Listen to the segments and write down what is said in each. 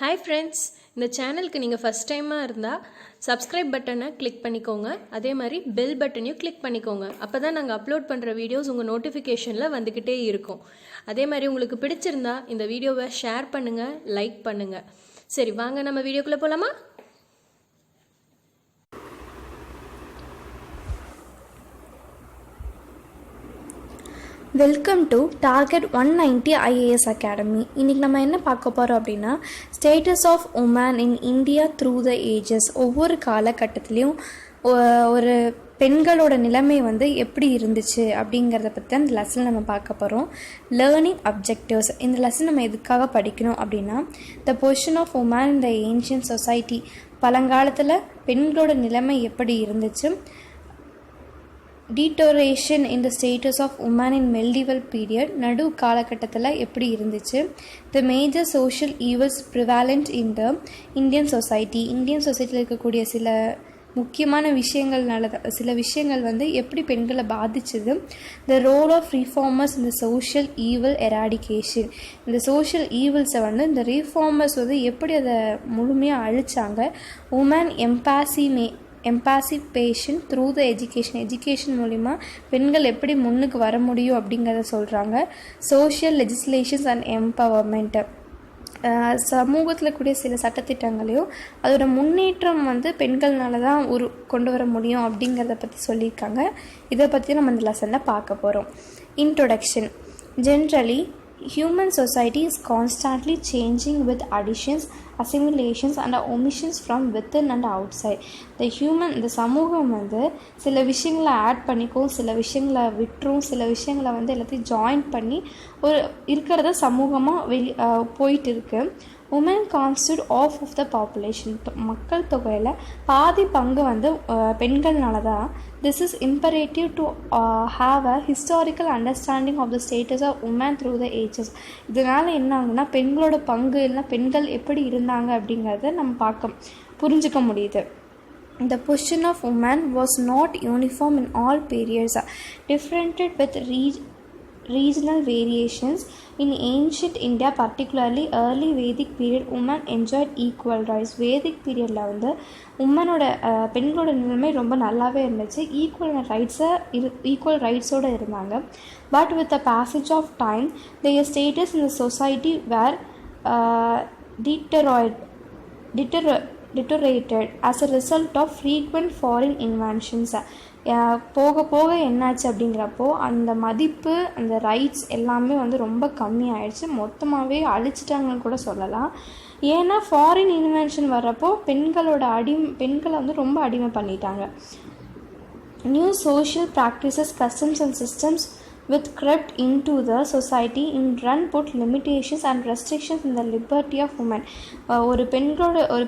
Hi friends, இந்த சேனலுக்கு நீங்கள் ஃபஸ்ட் டைமாக இருந்தால் சப்ஸ்கிரைப் பட்டனை கிளிக் பண்ணிக்கோங்க. அதே மாதிரி பெல் பட்டனையும் கிளிக் பண்ணிக்கோங்க. அப்போ தான் நாங்கள் அப்லோட் பண்ணுற வீடியோஸ் உங்கள் நோட்டிஃபிகேஷனில் வந்துக்கிட்டே இருக்கும். அதே மாதிரி உங்களுக்கு பிடிச்சிருந்தா இந்த வீடியோவை ஷேர் பண்ணுங்கள், லைக் பண்ணுங்கள். சரி, வாங்க நம்ம வீடியோக்குள்ளே போகலாமா? Welcome to Target 190 IAS Academy. இன்றைக்கி நம்ம என்ன பார்க்க போகிறோம் அப்படின்னா, status of women in India through the ages. ஒவ்வொரு காலகட்டத்துலேயும் ஒரு பெண்களோட நிலைமை எப்படி இருந்துச்சு அப்படிங்கிறத பற்றி தான் இந்த லெசன் நம்ம பார்க்க போகிறோம். Learning objectives. இந்த லெசன் நம்ம எதுக்காக படிக்கணும் அப்படின்னா, the position of women in the ancient society. பழங்காலத்தில் பெண்களோட நிலைமை எப்படி இருந்துச்சு, deterioration in the status of women in medieval period, நடு காலகட்டத்தில் எப்படி இருந்துச்சு, the major social evils prevalent in the Indian society. Indian சொசைட்டியில் இருக்கக்கூடிய சில முக்கியமான சில விஷயங்கள் எப்படி பெண்களை பாதிச்சது, த ரோல் ஆஃப் ரீஃபார்மர்ஸ் இந்த சோஷியல் ஈவல் எராடிகேஷன். இந்த சோஷியல் ஈவல்ஸை இந்த ரீஃபார்மர்ஸ் எப்படி அதை முழுமையாக அழிச்சாங்க, உமன் எம்பாசிபேஷன் த்ரூ த எஜுகேஷன் மூலிமா பெண்கள் எப்படி முன்னுக்கு வர முடியும் அப்படிங்கிறத சொல்கிறாங்க. Social legislations and empowerment. சமூகத்தில் கூடிய சில சட்டத்திட்டங்களையும் அதோட முன்னேற்றம் பெண்கள்னால தான் கொண்டு வர முடியும் அப்படிங்கிறத பற்றி சொல்லியிருக்காங்க. இதை பற்றி நம்ம இந்த லெசனில் பார்க்க போகிறோம். Introduction. Generally human society is constantly changing with additions, assimilations and omissions from within and outside. இந்த சமூகம் சில விஷயங்களை ஆட் பண்ணிக்கும், சில விஷயங்களை விட்டுரும், சில விஷயங்களை எல்லாத்தையும் ஜாயின் பண்ணி ஒரு இருக்கிறத சமூகமாக போயிட்டு இருக்கு. Women constitute of the population. மக்கள் தொகையில் பாதி பங்கு பெண்கள்னால தான். This is imperative to have a historical understanding of the status of women through the ages. இதனால் என்ன ஆகுன்னா, பெண்களோட பங்கு இல்லைனா பெண்கள் எப்படி இருந்தாங்க அப்படிங்கிறத நம்ம புரிஞ்சிக்க முடியுது. The position of women was not uniform in all periods, differentiated with regional variations. In ancient India, particularly early Vedic period, women enjoyed equal rights. வேதிக் பீரியடில் பெண்களோட நிலைமை ரொம்ப நல்லாவே இருந்துச்சு. ஈக்குவல் ரைட்ஸோடு இருந்தாங்க. But with the passage of time their status in the society were deteriorated as a result of frequent foreign inventions. போக போக என்னாச்சு அப்படிங்கிறப்போ அந்த மதிப்பு, அந்த ரைட்ஸ் எல்லாமே ரொம்ப கம்மியாயிடுச்சு. மொத்தமாகவே அழிச்சிட்டாங்கன்னு கூட சொல்லலாம். ஏன்னா ஃபாரின் இன்வென்ஷன் வர்றப்போ பெண்களை ரொம்ப அடிமை பண்ணிட்டாங்க. New social practices, customs and systems with crept into the society in run put limitations and restrictions in the liberty of women. ஒரு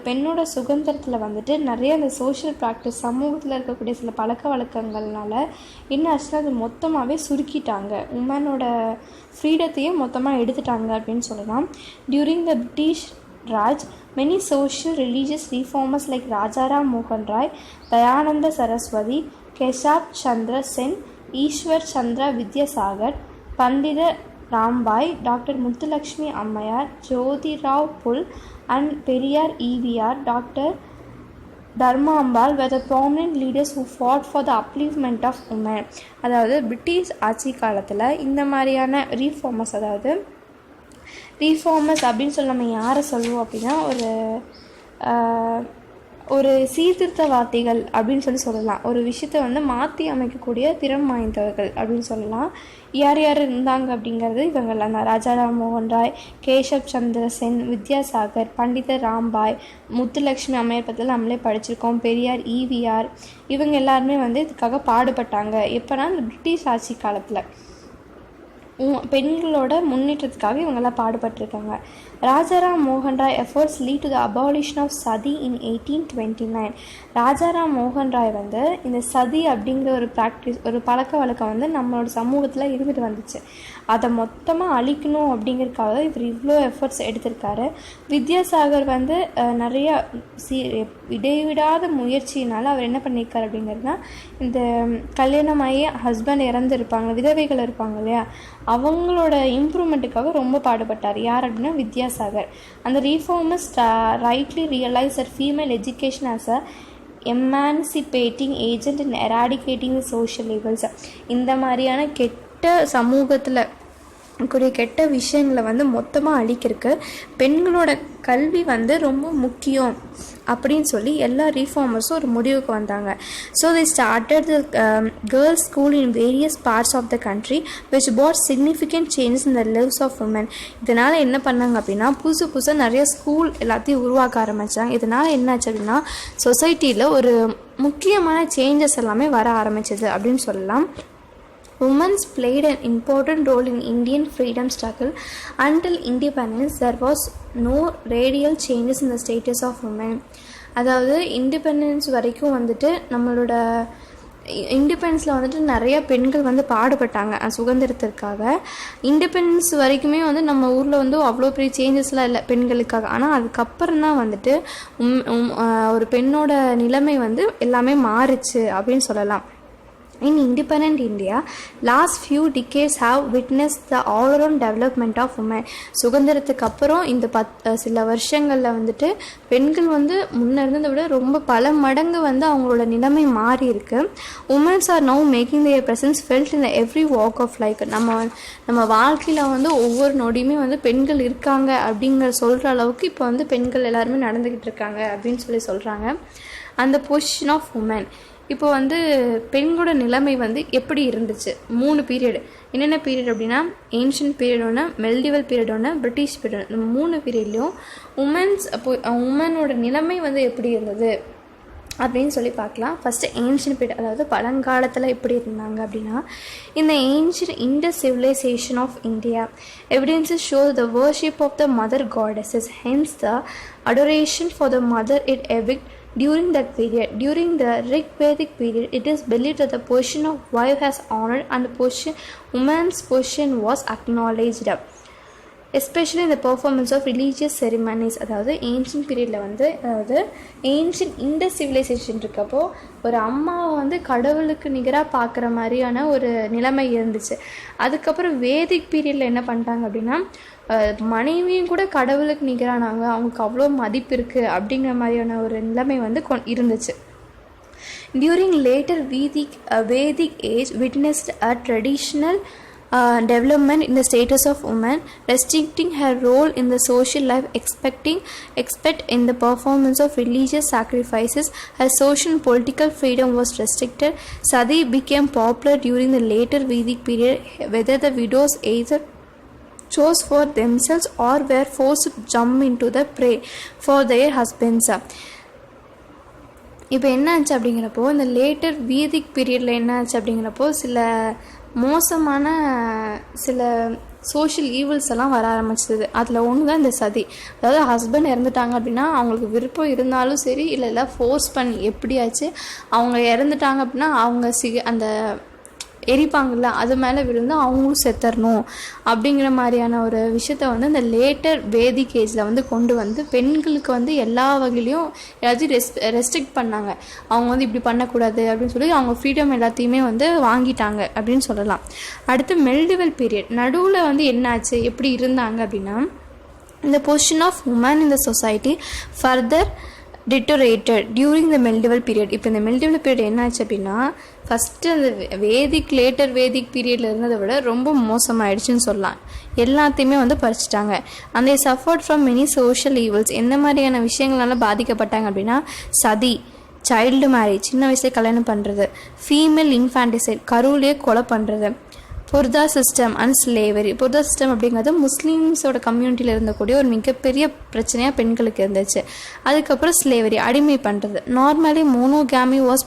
பெண்ணோட சுதந்திரத்தில் நிறைய அந்த சோஷியல் ப்ராக்டிஸ், சமூகத்தில் இருக்கக்கூடிய சில பழக்க வழக்கங்கள்னால என்ன ஆச்சுன்னா அது மொத்தமாகவே சுருக்கிட்டாங்க. உமனோட ஃப்ரீடத்தையே மொத்தமாக எடுத்துட்டாங்க அப்படின்னு சொல்லலாம். During the British Raj, many social religious reformers like Rajaram மோகன் Roy, Dayananda Saraswati, Keshab Chandra Sen, Ishwar Chandra Vidyasagar, Pandita Ramabai, doctor Muthulakshmi Ammaiyar, Jyotirao Phule and Periyar EVR, doctor Dharmambal were the prominent leaders who fought for the upliftment of women. அதாவது பிரிட்டிஷ் ஆட்சி காலத்தில் இந்த மாதிரியான ரீஃபார்மர்ஸ் அப்படின்னு சொல்லி நம்ம யாரை சொல்லுவோம் அப்படின்னா, ஒரு சீர்திருத்தவாதிகள் அப்படின்னு சொல்லலாம். ஒரு விஷயத்தை மாற்றி அமைக்கக்கூடிய திறம் வாய்ந்தவர்கள் அப்படின்னு சொல்லலாம். யார் யார் இருந்தாங்க அப்படிங்கிறது இவங்கெல்லாம் தான். ராஜாராம் மோகன் ராய், கேசப் சந்திர சென், வித்யாசாகர், பண்டித ராம்பாய், முத்துலக்ஷ்மி அம்மையார் பற்றிலாம் நம்மளே படிச்சிருக்கோம். பெரியார் ஈவிஆர், இவங்க எல்லாருமே இதுக்காக பாடுபட்டாங்க. எப்போனா இந்த பிரிட்டிஷ் ஆட்சி காலத்தில் பெண்களோட முன்னேற்றத்துக்காக இவங்கெல்லாம் பாடுபட்டிருக்காங்க. ராஜாராம் மோகன் Roy efforts lead to the abolition of sati in 1829. Rajaram மோகன் ராய் இந்த சதி அப்படிங்கிற ஒரு பழக்க வழக்கம் நம்மளோட சமூகத்தில் இருந்துட்டு வந்துச்சு. அதை மொத்தமாக அழிக்கணும் அப்படிங்கிறதுக்காக இவர் இவ்வளோ எஃபர்ட்ஸ் எடுத்திருக்காரு. வித்யாசாகர் வந்து நிறையா இடைவிடாத முயற்சியினால் அவர் என்ன பண்ணியிருக்காரு அப்படிங்கிறதுனா, இந்த கல்யாணமாகி ஹஸ்பண்ட் இறந்துருப்பாங்க, விதவைகள் இருப்பாங்க இல்லையா, அவங்களோட இம்ப்ரூவ்மெண்ட்டுக்காக ரொம்ப பாடுபட்டார். யார் அப்படின்னா வித்யாசாகர். அந்த reformers rightly realise that female education as a emancipating agent in eradicating the social evils. இந்த மாதிரியான கெட்ட சமூகத்தில் கூடிய கெட்ட விஷயங்களை வந்து மொத்தமாக அழிக்கிறதுக்கு பெண்களோட கல்வி வந்து ரொம்ப முக்கியம் அப்படின்னு சொல்லி எல்லா ரீஃபார்மர்ஸும் ஒரு முடிவுக்கு வந்தாங்க. So they started the girls school in various parts of the country which brought significant changes in the lives of women. இதனால் என்ன பண்ணாங்க அப்படின்னா, புதுசாக நிறைய ஸ்கூல் எல்லாத்தையும் உருவாக்க ஆரம்பித்தாங்க. இதனால் என்னாச்சு அப்படின்னா, சொசைட்டியில் ஒரு முக்கியமான சேஞ்சஸ் எல்லாமே வர ஆரம்பிச்சது அப்படின்னு சொல்லலாம். Women played an important role in Indian freedom struggle. Until independence, there was no radical changes in the status of women. அதாவது இண்டிபெண்டன்ஸ் வரைக்கும் வந்துட்டு நம்மளோட இண்டிபெண்டன்ஸில் வந்துட்டு நிறைய பெண்கள் வந்து பாடுபட்டாங்க சுதந்திரத்திற்காக. இண்டிபெண்டன்ஸ் வரைக்குமே வந்து நம்ம ஊரில் வந்து அவ்வளோ பெரிய சேஞ்சஸ்லாம் இல்லை பெண்களுக்காக. ஆனால் அதுக்கப்புறம் தான் வந்துட்டு ஒரு பெண்ணோட நிலைமை வந்து எல்லாமே மாறுச்சு அப்படின்னு சொல்லலாம். In independent India, last few decades have witnessed the all-around development of women. சுதந்திரத்துக்கு அப்புறம் இந்த சில வருஷங்களில் வந்துட்டு பெண்கள் வந்து முன்ன இருந்ததை விட ரொம்ப பல மடங்கு வந்து அவங்களோட நிலைமை மாறி இருக்கு. Women's are now making their presence felt in every walk of life. நம்ம வாழ்க்கையில் வந்து ஒவ்வொரு நொடியுமே வந்து பெண்கள் இருக்காங்க அப்படிங்கிற சொல்கிற அளவுக்கு இப்போ வந்து பெண்கள் எல்லாருமே நடந்துக்கிட்டு இருக்காங்க அப்படின்னு சொல்லி சொல்கிறாங்க. அந்த பொசிஷன் ஆஃப் உமன் இப்போ வந்து பெண்களோட நிலைமை வந்து எப்படி இருந்துச்சு, 3 பீரியடு. என்னென்ன பீரியட் அப்படின்னா, ஏன்ஷியன்ட் பீரியட் ஒன்று, மெல்டிவல் பீரியட் ஒன்று, பிரிட்டிஷ் பீரியட். இந்த 3 பீரியட்லேயும் உமனோட நிலைமை வந்து எப்படி இருந்தது அப்படின்னு சொல்லி பார்க்கலாம். ஃபஸ்ட்டு ஏன்ஷியன்ட் பீரியட், அதாவது பழங்காலத்தில் எப்படி இருந்தாங்க அப்படின்னா, இந்த ancient Indus civilisation of India evidences show the worship of the mother goddess, hence the adoration for the mother it evict. During that period, during the Rig-Vedic period, it is believed that the position of wife has honored and the woman's position was acknowledged, especially in the performance of religious ceremonies. அதாவது ancient பீரியடில் வந்து, அதாவது ancient Indus civilisation இருக்கப்போ ஒரு அம்மாவை வந்து கடவுளுக்கு நிகராக பார்க்குற மாதிரியான ஒரு நிலைமை இருந்துச்சு. அதுக்கப்புறம் வேதிக் பீரியடில் என்ன பண்ணிட்டாங்க அப்படின்னா, மனைவியும் கூட கடவுளுக்கு நிகரானாங்க, அவங்களுக்கு அவ்வளோ மதிப்பு இருக்குது அப்படிங்கிற மாதிரியான ஒரு நிலைமை வந்து இருந்துச்சு. During later Vedic age witnessed a traditional development in the status of women, restricting her role in the social life, except in the performance of religious sacrifices. Her social and political freedom was restricted. Sati became popular during the later Vedic period, whether the widows either chose for themselves or were forced to jump into the prey for their husbands. இப்போ என்ன ஆச்சு அப்படிங்கிறப்போ, இந்த later வேதிக் பீரியடில் என்ன ஆச்சு அப்படிங்கிறப்போ சில மோசமான சில சோஷியல் ஈவல்ஸ் எல்லாம் வர ஆரம்பிச்சது. அதில் ஒன்று தான் இந்த சதி. அதாவது ஹஸ்பண்ட் இறந்துட்டாங்க அப்படின்னா அவங்களுக்கு விருப்பம் இருந்தாலும் சரி, இல்லை ஃபோர்ஸ் பண்ணி எப்படியாச்சு அவங்க இறந்துட்டாங்க அப்படின்னா அவங்க அந்த எரிப்பாங்கள்ல அது மேலே விழுந்து அவங்களும் செத்துறணும் அப்படிங்கிற மாதிரியான ஒரு விஷயத்த வந்து இந்த லேட்டர் வேதிக் ஏஜில் வந்து கொண்டு வந்து பெண்களுக்கு வந்து எல்லா வகையிலையும் எல்லாத்தையும் ரெஸ்ட்ரிக்ட் பண்ணாங்க. அவங்க வந்து இப்படி பண்ணக்கூடாது அப்படின்னு சொல்லி அவங்க ஃப்ரீடம் எல்லாத்தையுமே வந்து வாங்கிட்டாங்க அப்படின்னு சொல்லலாம். அடுத்து மெல்டிவல் பீரியட், நடுவில் வந்து என்னாச்சு, எப்படி இருந்தாங்க அப்படின்னா, இந்த position of women in the society further deteriorated during the medieval period. இப்போ இந்த மெல்டிவல் பீரியட் என்னாச்சு அப்படின்னா, ஃபஸ்ட்டு அந்த லேட்டர் வேதிக் பீரியடில் இருந்ததை விட ரொம்ப மோசமாகிடுச்சுன்னு சொல்லலாம். எல்லாத்தையுமே வந்து பறிச்சிட்டாங்க. அந்த suffered from many social evils. எந்த மாதிரியான விஷயங்களால பாதிக்கப்பட்டாங்க அப்படின்னா, சதி, சைல்டு மேரேஜ், சின்ன வயசுல கல்யாணம் பண்ணுறது, ஃபீமேல் இன்ஃபான்டிசைட், கருவிலேயே கொலை பண்ணுறது, புர்தா சிஸ்டம் அண்ட் ஸ்லேவரி. புர்தா சிஸ்டம் அப்படிங்கிறது முஸ்லீம்ஸோட கம்யூனிட்டியில் இருந்தக்கூடிய ஒரு மிகப்பெரிய பிரச்சனையாக பெண்களுக்கு இருந்துச்சு. அதுக்கப்புறம் ஸ்லேவரி, அடிமை பண்ணுறது. Normally monogamy was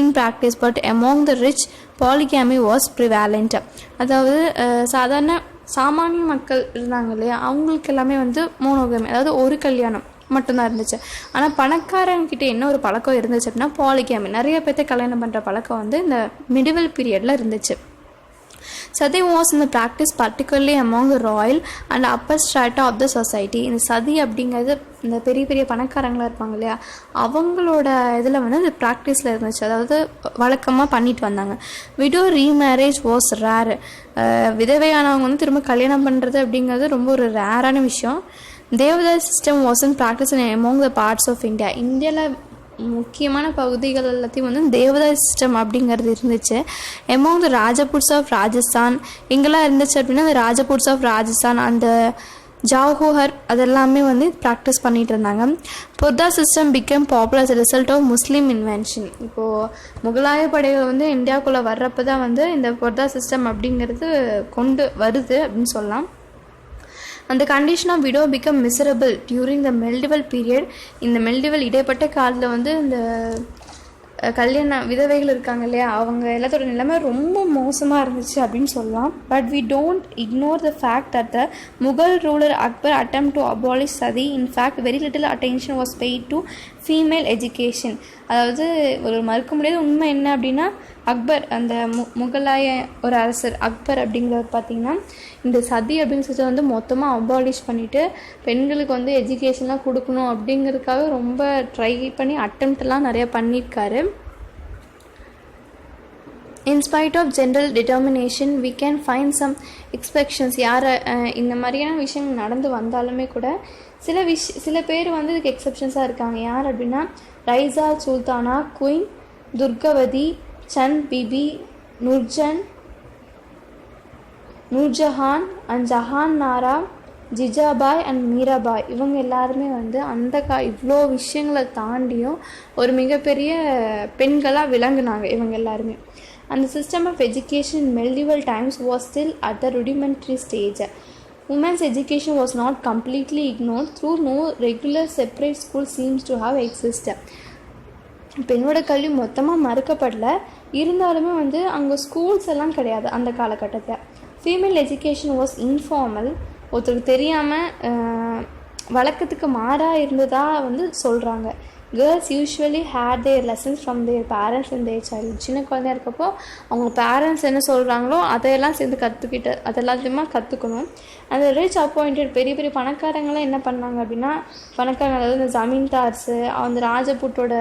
in practice, but among the rich polygamy was prevalent. அதாவது சாமானிய மக்கள் இருந்தாங்க இல்லையா, அவங்களுக்கு எல்லாமே வந்து மோனோகாமி, அதாவது ஒரு கல்யாணம் மட்டும்தான் இருந்துச்சு. ஆனால் பணக்காரங்கிட்ட என்ன ஒரு பழக்கம் இருந்துச்சு அப்படின்னா பாலிகாமி, நிறைய பேர்த்த கல்யாணம் பண்ணுற பழக்கம் வந்து இந்த மிடிவல் பீரியடில் இருந்துச்சு. Sati was in the practice particularly among the royal and upper strata of the society. இந்த சதி அப்படிங்கிறது இந்த பெரிய பெரிய பணக்காரங்களாக இருப்பாங்க இல்லையா, அவங்களோட இதில் வந்து இந்த ப்ராக்டிஸில் இருந்துச்சு, அதாவது வழக்கமாக பண்ணிட்டு வந்தாங்க. Widow remarriage was rare. விதவையானவங்க வந்து திரும்ப கல்யாணம் பண்ணுறது அப்படிங்கிறது ரொம்ப ஒரு ரேரான விஷயம். Devadasi system was in practice in among the parts of India. இந்தியாவில் முக்கியமான பகுதிகள் எல்லாத்தையும் வந்து தேவதாஸ் சிஸ்டம் அப்படிங்கிறது இருந்துச்சு. among the Rajputs of Rajasthan எங்கெல்லாம் இருந்துச்சு அப்படின்னா அந்த ராஜபுட்ஸ் ஆஃப் ராஜஸ்தான், அந்த ஜாஹோஹர் அதெல்லாமே வந்து ப்ராக்டிஸ் பண்ணிகிட்டு இருந்தாங்க. Purdah system become popular as a result of Muslim invention. இப்போது முகலாய படைகள் வந்து இந்தியாவுக்குள்ளே வர்றப்போ தான் வந்து இந்த பொர்தா சிஸ்டம் அப்படிங்கிறது கொண்டு வருது அப்படின்னு சொல்லலாம். அந்த condition of widow become miserable during the medieval period. இந்த மெல்டிவல் இடைப்பட்ட காலத்தில் வந்து இந்த கல்யாண விதவைகள் இருக்காங்க இல்லையா, அவங்க எல்லாத்தோட நிலைமை ரொம்ப மோசமாக இருந்துச்சு அப்படின்னு சொல்லலாம். But we don't ignore the fact that the Mughal ruler Akbar attempt to abolish sati. In fact very little attention was paid to female education. அதாவது ஒரு மறுக்க முடியாத உண்மை என்ன அப்படின்னா, அக்பர் அந்த முகலாய ஒரு அரசர் அக்பர் அப்படிங்கிறவர் பார்த்திங்கன்னா இந்த சதி அப்படின்னு சொல்லி வந்து மொத்தமாக அபாலிஷ் பண்ணிவிட்டு பெண்களுக்கு வந்து எஜுகேஷன்லாம் கொடுக்கணும் அப்படிங்கிறதுக்காக ரொம்ப ட்ரை பண்ணி அட்டெம்ப்ட்லாம் நிறையா பண்ணியிருக்காரு. In spite of general determination, we can find some exceptions. இந்த மாதிரியான விஷயங்கள் நடந்து வந்தாலுமே கூட சில பேர் வந்து இதுக்கு எக்ஸப்ஷன்ஸாக இருக்காங்க. யார் அப்படின்னா Razia Sultana, queen Durgavati, Chand Bibi, Nurjahan and Jahan Ara, Jijabai and Mirabai. இவங்க எல்லாருமே வந்து அந்த இவ்வளோ விஷயங்களை தாண்டியும் ஒரு மிகப்பெரிய பெண்களாக விளங்குனாங்க இவங்க எல்லாருமே. And the system of education in medieval times was still at the rudimentary stage. Women's education was not completely ignored, through no regular separate school seems to have existed. பெண்ணோட கல்வி மொத்தமாக மறுக்கப்படல, இருந்தாலுமே வந்து அங்கே ஸ்கூல்ஸ் எல்லாம் கிடையாது அந்த காலகட்டத்தில். Female education was informal. ஒருத்தருக்கு தெரியாமல் வழக்கத்துக்கு மாறாக இருந்ததாக வந்து சொல்கிறாங்க. Girls usually had their lessons from their parents and their child. சின்ன குழந்தையா இருக்கப்போ அவங்க பேரண்ட்ஸ் என்ன சொல்கிறாங்களோ அதையெல்லாம் சேர்ந்து அதெல்லாத்தையுமே கற்றுக்கணும். அந்த ரிச் அப்பாயிண்டட் பெரிய பெரிய பணக்காரங்களாம் என்ன பண்ணாங்க அப்படின்னா, பணக்காரங்க அதாவது இந்த ஜமீன்தார்ஸு, அந்த ராஜபுட்டோட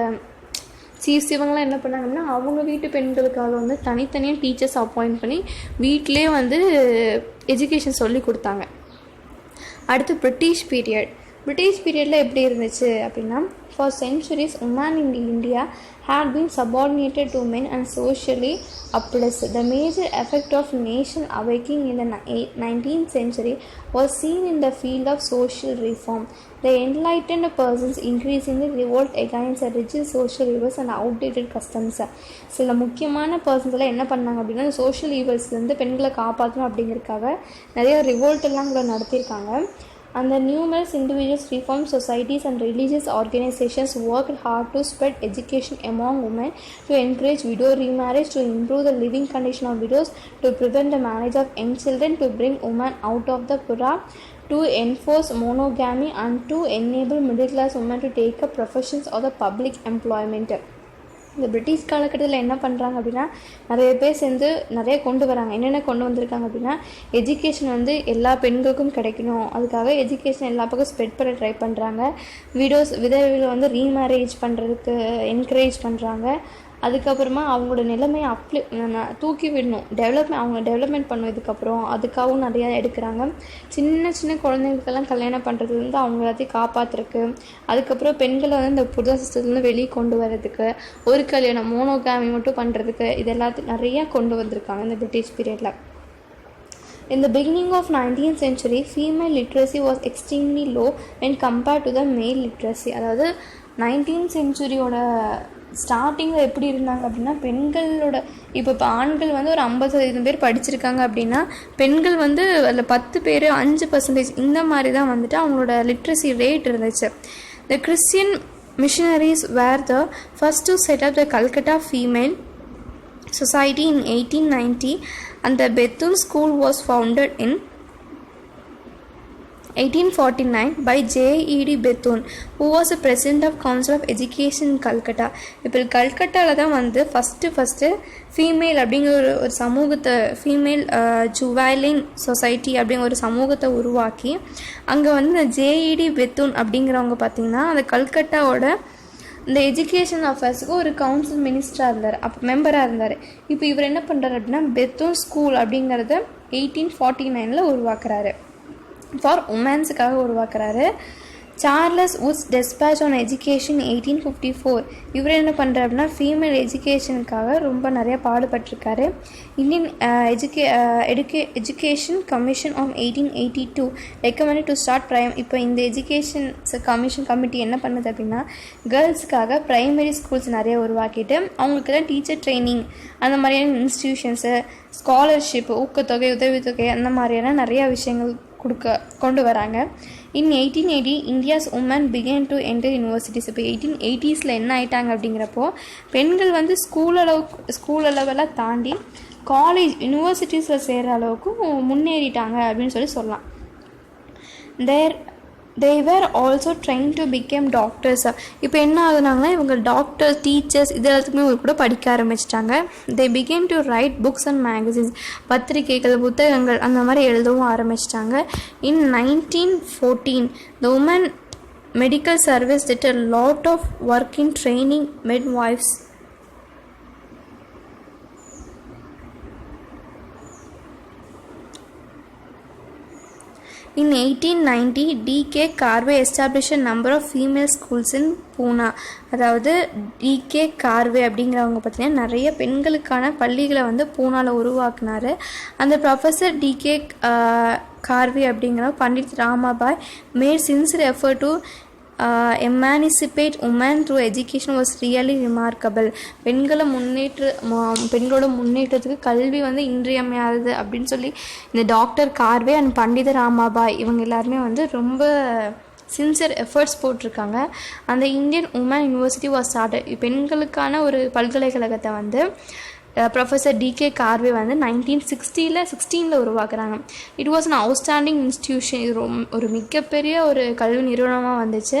சீஃப்ஸ் இவங்களாம் என்ன பண்ணாங்க அப்படின்னா அவங்க வீட்டு பெண்களுக்காக வந்து தனித்தனியாக டீச்சர்ஸ் அப்பாயிண்ட் பண்ணி வீட்டிலே வந்து எஜுகேஷன் சொல்லி கொடுத்தாங்க. அடுத்து பிரிட்டிஷ் பீரியடில் எப்படி இருந்துச்சு அப்படின்னா, for centuries women in India had been subordinated to men and socially oppressed. The major effect of nation awakening in the 19th century was seen in the field of social reform. The enlightened persons increasingly revolt against the rigid social evils and outdated customs. சில முக்கியமான பர்சன்ஸ்லாம் என்ன பண்ணாங்க அப்படின்னா, social ஈவல்ஸ்லேருந்து பெண்களை காப்பாற்றணும் அப்படிங்கிறதுக்காக நிறைய revolt எல்லாம் கூட நடத்தியிருக்காங்க. And the numerous individuals, reform societies and religious organizations worked hard to spread education among women, to encourage widow remarriage, to improve the living condition of widows, to prevent the marriage of young children, to bring women out of the poor, to enforce monogamy, and to enable middle class women to take up professions or the public employment. இந்த British காலகட்டத்தில் என்ன பண்ணுறாங்க அப்படின்னா, நிறைய பேர் சேர்ந்து நிறைய கொண்டு வராங்க. என்னென்ன கொண்டு வந்திருக்காங்க அப்படின்னா, எஜுகேஷன் வந்து எல்லா பெண்களுக்கும் கிடைக்கணும், அதுக்காக எஜுகேஷன் எல்லா பக்கம் ஸ்ப்ரெட் பண்ண ட்ரை பண்ணுறாங்க. விதவைகளை வந்து ரீமேரேஜ் பண்ணுறதுக்கு என்கரேஜ் பண்ணுறாங்க. அதுக்கப்புறமா அவங்களோட நிலைமையை தூக்கி விடணும், அவங்க டெவலப்மெண்ட் பண்ணணும். இதுக்கப்புறம் அதுக்காகவும் நிறையா எடுக்கிறாங்க. சின்ன குழந்தைங்களுக்கெல்லாம் கல்யாணம் பண்ணுறது வந்து அவங்க எல்லாத்தையும் காப்பாற்றுறதுக்கு, அதுக்கப்புறம் பெண்களை வந்து இந்த புது சிஸ்டத்துலேருந்து வெளியே கொண்டு வர்றதுக்கு, ஒரு கல்யாணம் மோனோகாமி மட்டும் பண்ணுறதுக்கு, இது எல்லாத்தையும் நிறையா கொண்டு வந்திருக்காங்க இந்த பிரிட்டிஷ் பீரியடில். In the beginning of 19th century, female literacy was extremely low when compared to the male literacy. அதாவது 19th centuryயோட ஸ்டார்டிங்கில் எப்படி இருந்தாங்க அப்படின்னா, பெண்களோட இப்போ ஆண்கள் வந்து ஒரு 50% பேர் படிச்சிருக்காங்க அப்படின்னா, பெண்கள் வந்து அதில் 10 பேர் 5% இந்த மாதிரி தான் வந்துட்டு அவங்களோட லிட்ரஸி ரேட் இருந்துச்சு. The Christian missionaries were the first to set up the Calcutta Female Society in 1890, and the Bethune School was founded in 1849 by J.E.D. Bethune, who was the president of Council of Education in Calcutta. இப்போ கல்கட்டாவில் தான் வந்து first female அப்படிங்கிற ஒரு சமூகத்தை, female ஜுவைலின் society அப்படிங்கிற ஒரு சமூகத்தை உருவாக்கி அங்கே வந்து இந்த J.E.D. Bethune அப்படிங்கிறவங்க பார்த்திங்கன்னா அந்த கல்கட்டாவோட இந்த எஜுகேஷன் அஃபேர்ஸுக்கு ஒரு கவுன்சில் மினிஸ்டராக இருந்தார், மெம்பராக இருந்தார். இப்போ இவர் என்ன பண்ணுறாரு அப்படின்னா பெத்தூன் ஸ்கூல் அப்படிங்கிறத 1849 உருவாக்குறாரு, ஃபார் உமன்ஸுக்காக உருவாக்குறாரு. Charles Wood's despatch on education 1854. இவர் என்ன பண்ணுறாரு அப்படின்னா ஃபீமேல் எஜுகேஷனுக்காக ரொம்ப நிறையா பாடுபட்டிருக்காரு. Indian education commission of 1882 recommended to start இப்போ இந்த எஜுகேஷன் கமிட்டி என்ன பண்ணுது அப்படின்னா கேர்ள்ஸுக்காக ப்ரைமரி ஸ்கூல்ஸ் நிறைய உருவாக்கிட்டு அவங்களுக்கெல்லாம் டீச்சர் ட்ரைனிங், அந்த மாதிரியான இன்ஸ்டிடியூஷன்ஸு, ஸ்காலர்ஷிப், ஊக்கத்தொகை, உதவித்தொகை, அந்த மாதிரியான நிறையா விஷயங்கள் கொண்டு வராங்க. In 1880 India's women began to enter universities. இப்போ 1880s என்ன ஆயிட்டாங்க அப்படிங்கிறப்போ பெண்கள் வந்து ஸ்கூல் அளவெல்லாம் தாண்டி காலேஜ், யூனிவர்சிட்டிஸில் சேர்கிற அளவுக்கு முன்னேறிட்டாங்க அப்படின்னு சொல்லலாம். they were also trying to become doctors. இப்போ என்ன ஆகுனாங்கன்னா இவங்க டாக்டர்ஸ், டீச்சர்ஸ் இது எல்லாத்துக்குமே கூட படிக்க ஆரம்பிச்சிட்டாங்க. they began to write books and magazines. பத்திரிகைகள், புத்தகங்கள் அந்த மாதிரி எழுதவும் ஆரம்பிச்சிட்டாங்க. in 1914 the women medical service did a lot of work in training midwives. In 1890, D.K. Karve established a number of female schools in Pune. அதாவது D.K. Karve அப்படிங்கிறவங்க பார்த்திங்கன்னா நிறைய பெண்களுக்கான பள்ளிகளை வந்து பூனாவில் உருவாக்குனார். அந்த ப்ரொஃபஸர் D.K. கார்வே அப்படிங்கிற Pandit Ramabai made sincere effort to emancipate women through education was really remarkable. பெண்களோட முன்னேற்றத்துக்கு கல்வி வந்து இன்றியமையாதது அப்படின்னு சொல்லி இந்த டாக்டர் கார்வே அண்ட் பண்டித ராமாபாய் இவங்க எல்லாருமே வந்து ரொம்ப சின்சியர் எஃபர்ட்ஸ் போட்டிருக்காங்க. அந்த Indian women university was started. பெண்களுக்கான ஒரு பல்கலைக்கழகத்தை வந்து ப்ரொஃபஸர் D.K. கார்வே வந்து 1916 உருவாக்குறாங்க. It was an outstanding institution. இது ஒரு மிகப்பெரிய ஒரு கல்வி நிறுவனமாக வந்துச்சு,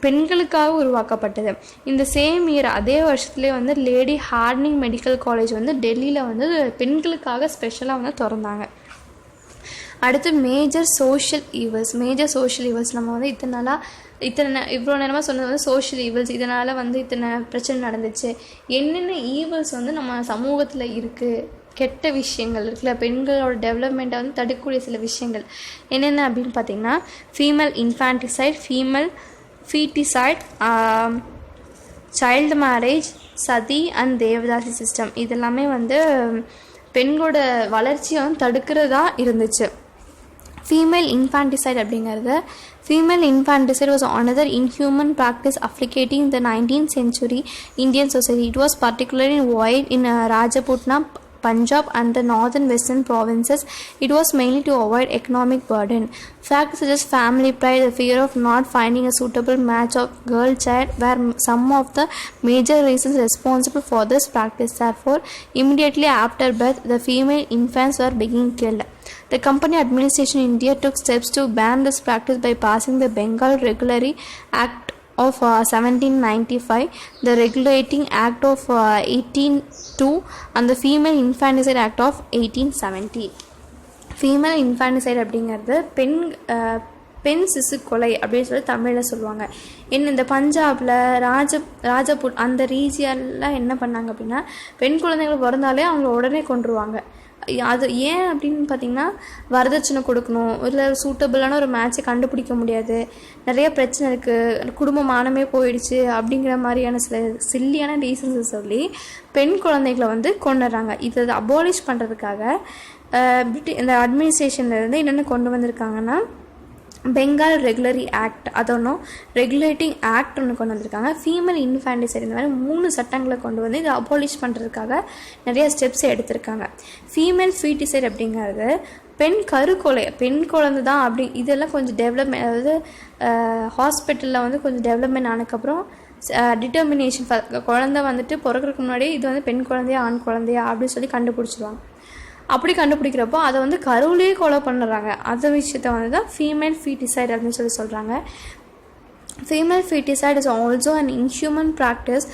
பெண்களுக்காக உருவாக்கப்பட்டது. இந்த சேம் இயர் அதே வருஷத்துலேயே வந்து லேடி ஹார்டிங் மெடிக்கல் காலேஜ் வந்து டெல்லியில் வந்து பெண்களுக்காக ஸ்பெஷலாக வந்து திறந்தாங்க. அடுத்து மேஜர் சோஷியல் ஈவல்ஸ் நம்ம வந்து இவ்வளோ நேரமாக சொன்னது வந்து சோஷியல் ஈவல்ஸ், இதனால் வந்து இத்தனை பிரச்சனை நடந்துச்சு, என்னென்ன ஈவல்ஸ் வந்து நம்ம சமூகத்தில் இருக்குது, கெட்ட விஷயங்கள் இருக்குல்ல, பெண்களோட டெவலப்மெண்ட்டை வந்து தடுக்கக்கூடிய சில விஷயங்கள் என்னென்ன அப்படின்னு பார்த்திங்கன்னா female infanticide, female foeticide, child marriage, sati and Devadasi system. இதெல்லாமே வந்து பெண்களோட வளர்ச்சியை வந்து தடுக்கிறதா இருந்துச்சு. ஃபீமேல் இன்ஃபான்டிசைட் அப்படிங்கிறது was another inhuman practice afflicting the 19th century Indian society. It was particularly wide in Rajputana, Punjab and the northern western provinces. It was mainly to avoid economic burden. Facts such as family pride, the fear of not finding a suitable match of girl child were some of the major reasons responsible for this practice. Therefore, immediately after birth, the female infants were being killed. The company administration in India took steps to ban this practice by passing the Bengal Regulatory Act of 1795, the Regulating Act of 1802 and the Female Infanticide Act of 1870. Female infanticide அப்படிங்கிறது பெண் சிசு கொலை அப்படின்னு சொல்லி தமிழில் சொல்லுவாங்க. இந்த பஞ்சாபில் ராஜபுட் அந்த ரீஜியன்லாம் என்ன பண்ணாங்க அப்படின்னா பெண் குழந்தைகள் பிறந்தாலே அவங்கள உடனே கொன்றுவாங்க. அது ஏன் அப்படின்னு பார்த்திங்கன்னா வரதட்சணை கொடுக்கணும், இல்லை சூட்டபிளான ஒரு மேட்சை கண்டுபிடிக்க முடியாது, நிறைய பிரச்சனை இருக்குது, குடும்ப மானமே போயிடுச்சு அப்படிங்கிற மாதிரியான சில சில்லியான ரீசன்ஸை சொல்லி பெண் குழந்தைகளை வந்து கொண்டுறாங்க. இதை அபாலிஷ் பண்ணுறதுக்காக இந்த அட்மினிஸ்ட்ரேஷன்லேருந்து என்னென்ன கொண்டு வந்திருக்காங்கன்னா பெங்கால் ரெகுலரி ஆக்ட், அதொன்றும் ரெகுலேட்டிங் ஆக்ட் ஒன்று கொண்டு வந்திருக்காங்க. ஃபீமேல் இன்ஃபான்டிசைட், இந்த மாதிரி 3 சட்டங்களை கொண்டு வந்து இதை அபாலிஷ் பண்ணுறதுக்காக நிறைய ஸ்டெப்ஸ் எடுத்திருக்காங்க. ஃபீமேல் ஃபீட்டிசைட் அப்படிங்கிறது பெண் கருக்கொலை, பெண் குழந்தை தான் அப்படி இதெல்லாம் கொஞ்சம் டெவலப்மெண்ட், அதாவது ஹாஸ்பிட்டலில் வந்து கொஞ்சம் டெவலப்மெண்ட் ஆனதுக்கப்புறம் டிட்டர்மினேஷன் குழந்தை வந்துட்டு பிறக்கிறதுக்கு முன்னாடியே இது வந்து பெண் குழந்தையா ஆண் குழந்தையா அப்படின்னு சொல்லி கண்டுபிடிச்சிருவாங்க. அப்படி கண்டுபிடிக்கிறப்போ அதை வந்து கருவிலேயே கொலை பண்ணுறாங்க. அந்த விஷயத்த வந்து தான் ஃபீமேல் ஃபீட்டிசைட் அப்படின்னு சொல்கிறாங்க. Female feticide is also an inhuman practice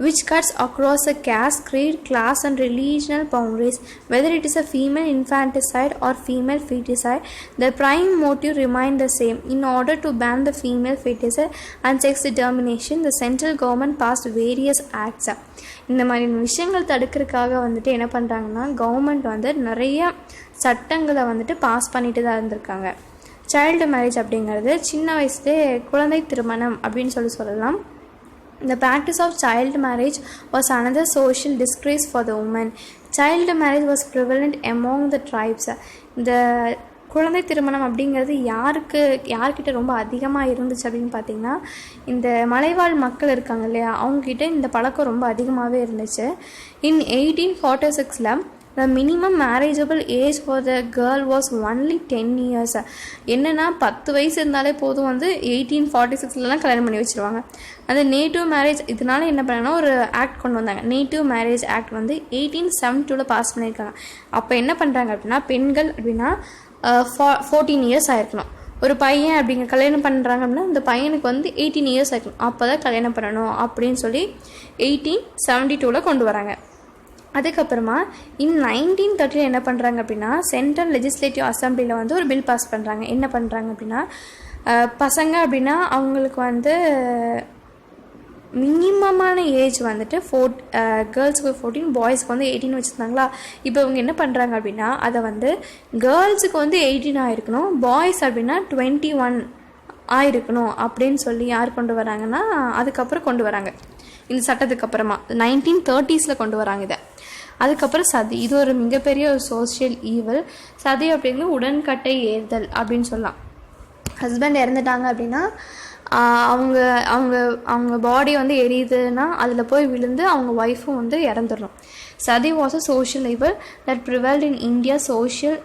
which cuts across a caste, creed, class and regional boundaries. Whether it is a female infanticide or female feticide, the prime motive remains the same. In order to ban the female feticide and sex determination, the central government passed various acts. இந்த மாதிரி விஷயங்கள் தடுக்கிறதுக்காக வந்துட்டு என்ன பண்ணுறாங்கன்னா, government வந்து நிறைய சட்டங்களை வந்துட்டு பாஸ் பண்ணிட்டு தான் இருந்திருக்காங்க. சைல்டு மேரேஜ் அப்படிங்கிறது சின்ன வயசுலேயே குழந்தை திருமணம் அப்படின்னு சொல்லலாம். The practice of child marriage was another social disgrace for the women. Child marriage was prevalent among the tribes. இந்த குழந்தை திருமணம் அப்படிங்கிறது யார்கிட்ட ரொம்ப அதிகமாக இருந்துச்சு அப்படின்னு பார்த்தீங்கன்னா, இந்த மலைவாழ் மக்கள் இருக்காங்க இல்லையா, அவங்கக்கிட்ட இந்த பழக்கம் ரொம்ப அதிகமாகவே இருந்துச்சு. In 1846 the minimum marriageable age for the girl was only 10 years. என்னென்னா 10 வயசு இருந்தாலே போதும் வந்து 1846 கல்யாணம் பண்ணி வச்சுருவாங்க. அந்த நேட்டிவ் மேரேஜ் இதனால என்ன பண்ணாங்கன்னா ஒரு ஆக்ட் கொண்டு வந்தாங்க. நேட்டிவ் மேரேஜ் ஆக்ட் வந்து 1872 பாஸ் பண்ணியிருக்காங்க. அப்போ என்ன பண்ணுறாங்க அப்படின்னா, பெண்கள் அப்படின்னா 14 இயர்ஸ் ஆயிருக்கணும். ஒரு பையன் அப்படிங்க கல்யாணம் பண்ணுறாங்க அப்படின்னா அந்த பையனுக்கு வந்து 18 இயர்ஸ் ஆயிருக்கணும். அப்போ தான் கல்யாணம் பண்ணணும் அப்படின்னு சொல்லி 1872 கொண்டு வராங்க. அதுக்கப்புறமா 1930 என்ன பண்ணுறாங்க அப்படின்னா, சென்ட்ரல் லெஜிஸ்லேட்டிவ் அசம்பிளியில் வந்து ஒரு பில் பாஸ் பண்ணுறாங்க. என்ன பண்ணுறாங்க அப்படின்னா, பசங்க அப்படின்னா அவங்களுக்கு வந்து மினிமமான ஏஜ் வந்துட்டு கேர்ள்ஸுக்கு 14, பாய்ஸுக்கு வந்து 18 வச்சுருந்தாங்களா. இப்போ இவங்க என்ன பண்ணுறாங்க அப்படின்னா, அதை வந்து கேர்ள்ஸுக்கு வந்து 18 ஆகிருக்கணும், பாய்ஸ் அப்படின்னா 21 ஆயிருக்கணும் அப்படின்னு சொல்லி யார் கொண்டு வராங்கன்னா, அதுக்கப்புறம் கொண்டு வராங்க இந்த சட்டத்துக்கு அப்புறமா 1930s கொண்டு வராங்க இதை. அதுக்கப்புறம் சதி, இது ஒரு மிகப்பெரிய ஒரு சோஷியல் ஈவல். சதி அப்படிங்கிறது உடன்கட்டை ஏறுதல் அப்படின்னு சொல்லலாம். ஹஸ்பண்ட் இறந்துட்டாங்க அப்படின்னா அவங்க அவங்க அவங்க பாடி வந்து எரியுதுன்னா அதில் போய் விழுந்து அவங்க ஒய்ஃபும் வந்து இறந்துடணும். Sati was a social evil that prevailed in India social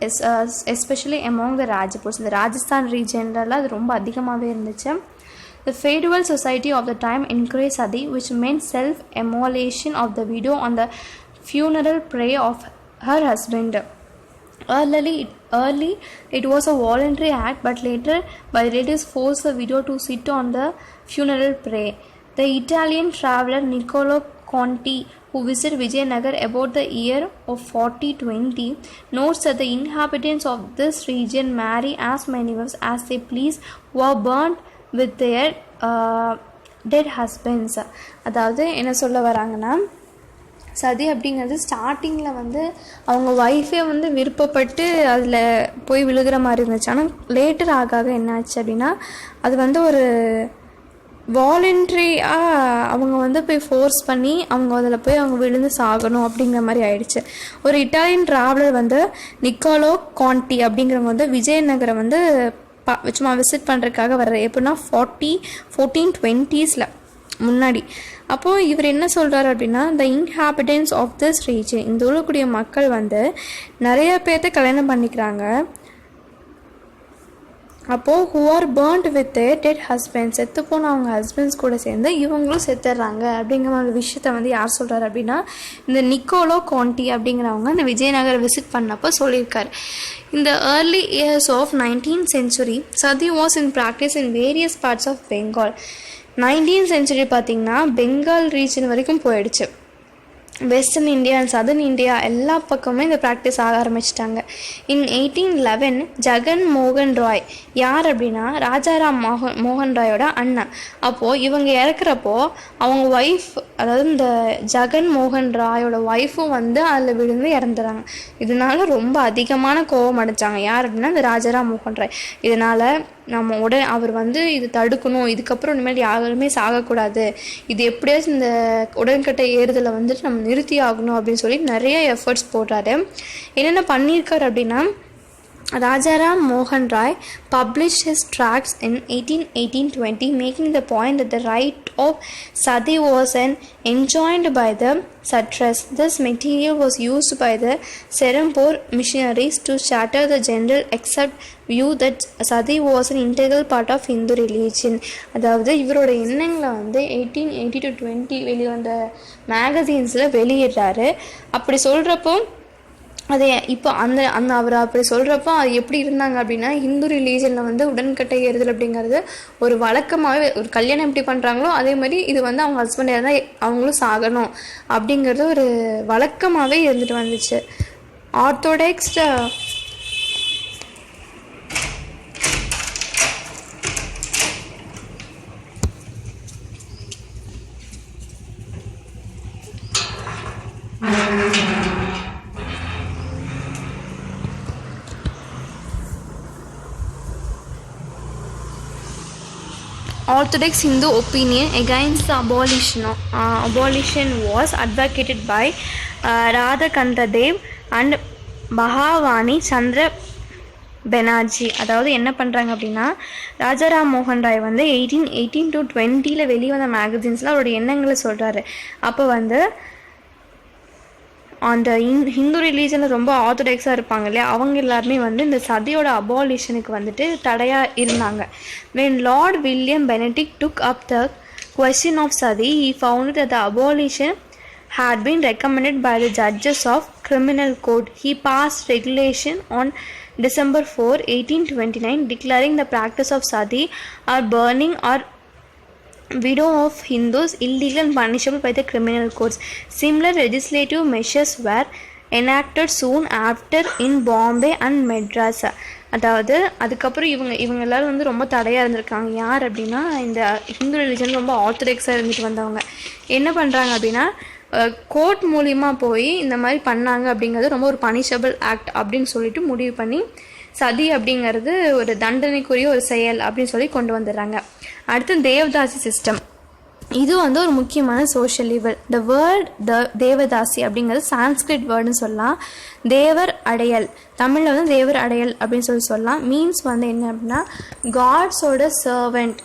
especially among the Rajputs. இந்த ராஜஸ்தான் ரீஜன்லாம் அது ரொம்ப அதிகமாகவே இருந்துச்சு. The feudal society of the time encouraged sati, which meant self-immolation of the widow on the funeral pyre of her husband. Early, it was a voluntary act, but later, by relatives forced the widow to sit on the funeral pyre. The Italian traveler Niccolo Conti, who visited Vijayanagar about the year of 4020, notes that the inhabitants of this region marry as many wives as they please, were burnt with their dead husbands. அதாவது என்ன சொல்ல வராங்கன்னா, சதி அப்படிங்கிறது ஸ்டார்டிங்கில் வந்து அவங்க ஒய்ஃபே வந்து விருப்பப்பட்டு அதில் போய் விழுகிற மாதிரி இருந்துச்சு. ஆனால் லேட்டர் ஆக என்ன ஆச்சு அப்படின்னா, அது வந்து ஒரு வாலண்ட்ரியாக அவங்க வந்து போய் ஃபோர்ஸ் பண்ணி அவங்க அதில் போய் அவங்க விழுந்து சாகணும் அப்படிங்கிற மாதிரி ஆயிடுச்சு. ஒரு இட்டாலியன் ட்ராவலர் வந்து நிக்கோலோ கான்டி அப்படிங்கிறவங்க வந்து விஜயநகரம் வந்து சும்மா விசிட் பண்ணுறதுக்காக வர்ற எப்படின்னா 1420s முன்னாடி. அப்போது இவர் என்ன சொல்கிறார் அப்படின்னா, the inhabitants of this region, இந்த உள்ளக்கூடிய மக்கள் வந்து நிறைய பேர்த்த கல்யாணம் பண்ணிக்கிறாங்க. அப்போது who are burnt with their dead husbands, செத்து போன அவங்க ஹஸ்பண்ட்ஸ் கூட சேர்ந்து இவங்களும் செத்துடுறாங்க அப்படிங்கிற ஒரு விஷயத்த வந்து யார் சொல்கிறார் அப்படின்னா, இந்த நிக்கோலோ கான்டி அப்படிங்கிறவங்க இந்த விஜயநகர் விசிட் பண்ணப்போ சொல்லியிருக்காரு. In the early years of 19th century, sati was in practice in various parts of Bengal. 19th century பார்த்திங்கன்னா பெங்கால் ரீஜன் வரைக்கும் போயிடுச்சு. Western India and southern India எல்லா பக்கமுமே இந்த ப்ராக்டிஸ் ஆக ஆரம்பிச்சிட்டாங்க. இன் 1811 ஜகன் மோகன் ராய், யார் அப்படின்னா ராஜாராம் மோகன் ராயோட அண்ணன். அப்போது இவங்க இறக்குறப்போ அவங்க ஒய்ஃப், அதாவது இந்த ஜகன் மோகன் ராயோட ஒய்ஃபும் வந்து அதில் விழுந்து இறந்துறாங்க. இதனால ரொம்ப அதிகமான கோபம் அடைச்சாங்க. யார் அப்படின்னா இந்த ராஜாராம் மோகன் ராய். இதனால் நம்ம அவர் வந்து இது தடுக்கணும், இதுக்கப்புறம் இனிமேல் யாருமே சாகக்கூடாது, இது எப்படியாச்சும் இந்த உடன்கட்டை ஏறுதலை வந்துட்டு நம்ம நிறுத்தி ஆகணும் அப்படின்னு சொல்லி நிறைய எஃபர்ட்ஸ் போடுறாரு. என்னென்ன பண்ணியிருக்காரு அப்படின்னா, Rajaram Mohan Roy published his tracts in 1818-20, making the point that the right of sati was enjoined by the Sattras. This material was used by the Serampore missionaries to shatter the general accepted view that sati was an integral part of Hindu religion. அதாவது இவரோட எண்ணங்களை வந்து 1880-20 வெளிவந்த மேகசின்ஸில் வெளியிடுறாரு. அப்படி சொல்கிறப்போ அது இப்போ அவர் அப்படி சொல்கிறப்போ அது எப்படி இருந்தாங்க அப்படின்னா, ஹிந்து ரிலீஜனில் வந்து உடன்கட்டை ஏறுதல் அப்படிங்கிறது ஒரு வழக்கமாகவே, ஒரு கல்யாணம் எப்படி பண்ணுறாங்களோ அதே மாதிரி இது வந்து அவங்க ஹஸ்பண்ட் இருந்தால் அவங்களும் சாகணும் அப்படிங்கிறது ஒரு வழக்கமாகவே இருந்துட்டு வந்துச்சு. Orthodox Orthodox Hindu opinion against the abolition was advocated by Radhakanta Dev and Bhavani Chandra Banerjee. அதாவது என்ன பண்ணுறாங்க அப்படின்னா, ராஜாராம் மோகன் ராய் வந்து 1818 to 20 வெளிவந்த மேகசின்ஸில் அவருடைய எண்ணங்களை சொல்கிறாரு. அப்போ வந்து அந்த ஹிந்து ரிலீஜனில் ரொம்ப ஆர்த்தடாக்ஸாக இருப்பாங்க இல்லையா, அவங்க எல்லாருமே வந்து இந்த சதியோட அபாலிஷனுக்கு வந்துட்டு தடையாக இருந்தாங்க. When Lord William Benedict took up the question of sati, he found that the abolition had been recommended by the judges of criminal court. He passed regulation on December 4, 1829, declaring the practice of sati or burning or widow of Hindus illegal and punishable by the criminal courts. Similar legislative measures were enacted soon after in Bombay and Madras. அதாவது அதுக்கப்புறம் இவங்க எல்லாரும் வந்து ரொம்ப தடையாக இருந்திருக்காங்க. யார் அப்படின்னா, இந்த ஹிந்து ரிலிஜன் ரொம்ப ஆர்த்தடாக்ஸாக இருந்துட்டு வந்தவங்க என்ன பண்ணுறாங்க அப்படின்னா, கோர்ட் மூலிமா போய் இந்த மாதிரி பண்ணாங்க அப்படிங்கிறது ரொம்ப ஒரு பனிஷபிள் ஆக்ட் அப்படின்னு சொல்லிட்டு முடிவு பண்ணி சதி அப்படிங்கிறது ஒரு தண்டனைக்குரிய ஒரு செயல் அப்படின்னு சொல்லி கொண்டு வந்துடுறாங்க. அடுத்து தேவதாசி சிஸ்டம். இது வந்து ஒரு முக்கியமான social evil. The word devadasi அப்படிங்கிறது சான்ஸ்கிரிட் வேர்டுன்னு சொல்லலாம். தேவர் அடையல், தமிழில் வந்து தேவர் அடையல் அப்படின்னு சொல்லலாம். மீன்ஸ் வந்து என்ன அப்படின்னா, காட்ஸோட சர்வெண்ட்,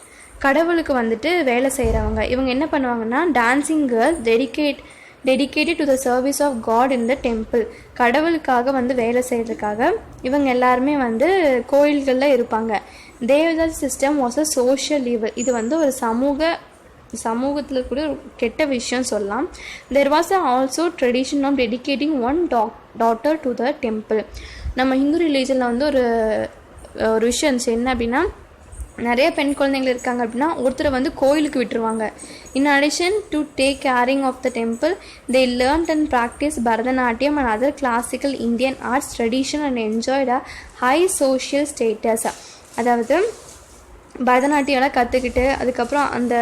கடவுளுக்கு வந்துட்டு வேலை செய்கிறவங்க. இவங்க என்ன பண்ணுவாங்கன்னா, dancing girl dedicated to the service of god in the temple. கடவுளுக்காக வந்து வேலை செய்கிறதுக்காக இவங்க எல்லாருமே வந்து கோயில்களில் இருப்பாங்க. Devadasi system was a social evil. இது வந்து ஒரு சமூகத்தில் கூட கெட்ட விஷயம் சொல்லலாம். There was also tradition of dedicating one daughter to the temple. நம்ம ஹிந்து ரிலீஜனில் வந்து ஒரு விஷயம் இருந்துச்சு. என்ன அப்படின்னா, நிறைய பெண் குழந்தைங்கள் இருக்காங்க அப்படின்னா ஒருத்தரை வந்து கோயிலுக்கு விட்டுருவாங்க. In addition to take caring of the temple, they learned and practice Bharatanatyam and other classical Indian arts tradition and enjoyed a high social status. அதாவது பரதநாட்டியம்லாம் கற்றுக்கிட்டு அதுக்கப்புறம் அந்த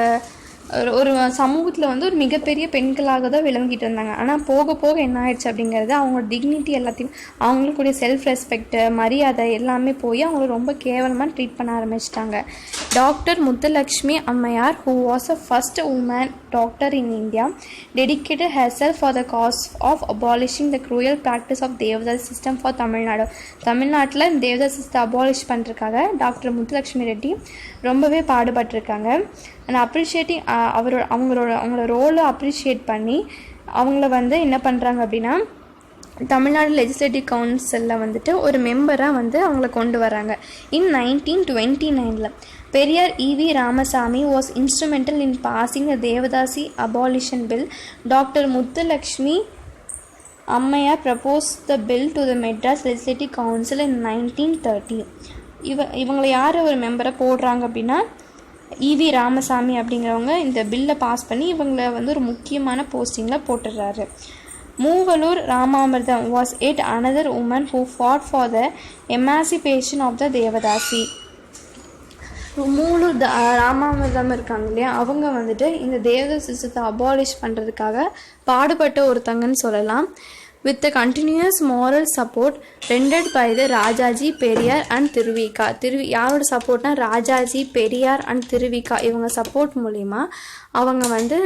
ஒரு சமூகத்தில் வந்து ஒரு மிகப்பெரிய பெண்களாக தான் விளங்கிட்டு இருந்தாங்க. ஆனால் போக போக என்ன ஆயிடுச்சு அப்படிங்கிறது, அவங்களோட டிக்னிட்டி எல்லாத்தையும், அவங்களுக்குடைய செல்ஃப் ரெஸ்பெக்ட், மரியாதை எல்லாமே போய் அவங்கள ரொம்ப கேவலமாக ட்ரீட் பண்ண ஆரம்பிச்சிட்டாங்க. Doctor Muthulakshmi Ammaiyar, who was the first woman doctor in India, dedicated herself for the cause of abolishing the cruel practice of Devadasi system for Tamil Nadu. தமிழ்நாட்டில் தேவதாசி சிஸ்டத்தை அபாலிஷ் பண்ணுறதுக்காக டாக்டர் முத்துலக்ஷ்மி ரெட்டி ரொம்பவே பாடுபட்டிருக்காங்க. அண்ட் அப்ரிஷியேட்டிங் அவங்களோட ரோலை appreciate பண்ணி அவங்கள வந்து என்ன பண்ணுறாங்க அப்படின்னா, தமிழ்நாடு லெஜிஸ்லேட்டிவ் கவுன்சிலில் வந்துட்டு ஒரு மெம்பராக வந்து அவங்கள கொண்டு வராங்க. In 1929 Periyar E.V. Ramasamy was instrumental in passing the Devadasi abolition bill. Doctor Muthulakshmi Ammaiyar propose the bill to the Madras legislative council in 1930. இவங்களை யார் ஒரு மெம்பரை போடுறாங்க அப்படின்னா, E.V. ராமசாமி அப்படிங்கிறவங்க இந்த பில்லை பாஸ் பண்ணி இவங்களை வந்து ஒரு முக்கியமான போஸ்டிங்கில் போட்டுடுறாரு. Moovalur Ramamirtham was yet another woman who fought for the emancipation of the Devadasi. Moovalur Ramamirtham இருக்காங்க இல்லையா, அவங்க வந்துட்டு இந்த தேவதாசி சிஸ்டத்தை அபாலிஷ் பண்ணுறதுக்காக பாடுபட்ட ஒருத்தங்கன்னு சொல்லலாம். with the continuous moral support rendered by the Rajaji, Periyar and Thiru Vi Ka. யாரோட சப்போர்ட்னா, ராஜாஜி, பெரியார் அண்ட் திருவிகா இவங்க சப்போர்ட் மூலிமா அவங்க வந்து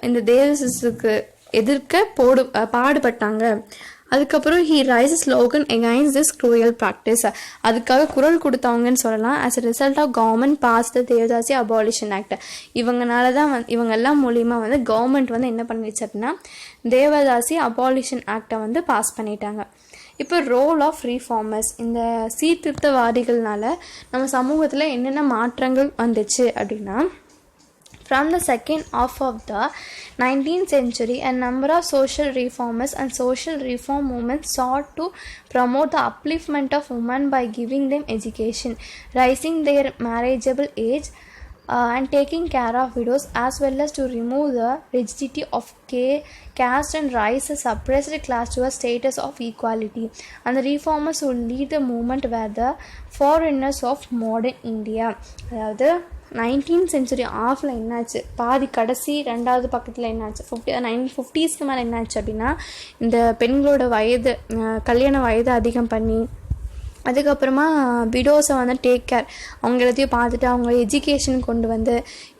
இந்த தேவதாசிக்கு எதிர்க்க பாடுபட்டாங்க. அதுக்கப்புறம் he rises slogan against this cruel practice. அதுக்காக குரல் கொடுத்தவங்கன்னு சொல்லலாம். as a result of government passed the devadasi abolition act. இவங்கனால தான் இவங்க எல்லாம் மூலிமா வந்து கவர்மெண்ட் வந்து என்ன பண்ணிடுச்சு அப்படின்னா, தேவதாசி அபாலிஷன் ஆக்டை வந்து பாஸ் பண்ணிட்டாங்க. இப்போ ரோல் ஆஃப் ரீஃபார்மர்ஸ், இந்த சீர்திருத்தவாதிகள்னால நம்ம சமூகத்தில் என்னென்ன மாற்றங்கள் வந்துச்சு அப்படின்னா, From the second half of the 19th century, a number of social reformers and social reform movements sought to promote the upliftment of women by giving them education, raising their marriageable age, and taking care of widows, as well as to remove the rigidity of caste and raise a suppressed class to a status of equality. And the reformers would lead the movement were the foreigners of modern India. அதாவது 19th century ஆஃபில் என்னாச்சு, பாதி கடைசி ரெண்டாவது பக்கத்தில் என்னாச்சு, 1950s மேலே என்னாச்சு அப்படின்னா, இந்த பெண்களோட வயது கல்யாண வயது அதிகம் பண்ணி, அதுக்கப்புறமா விடோஸை வந்து டேக் கேர், அவங்க எல்லாத்தையும் பார்த்துட்டு அவங்க எஜுகேஷன் கொண்டு வந்து,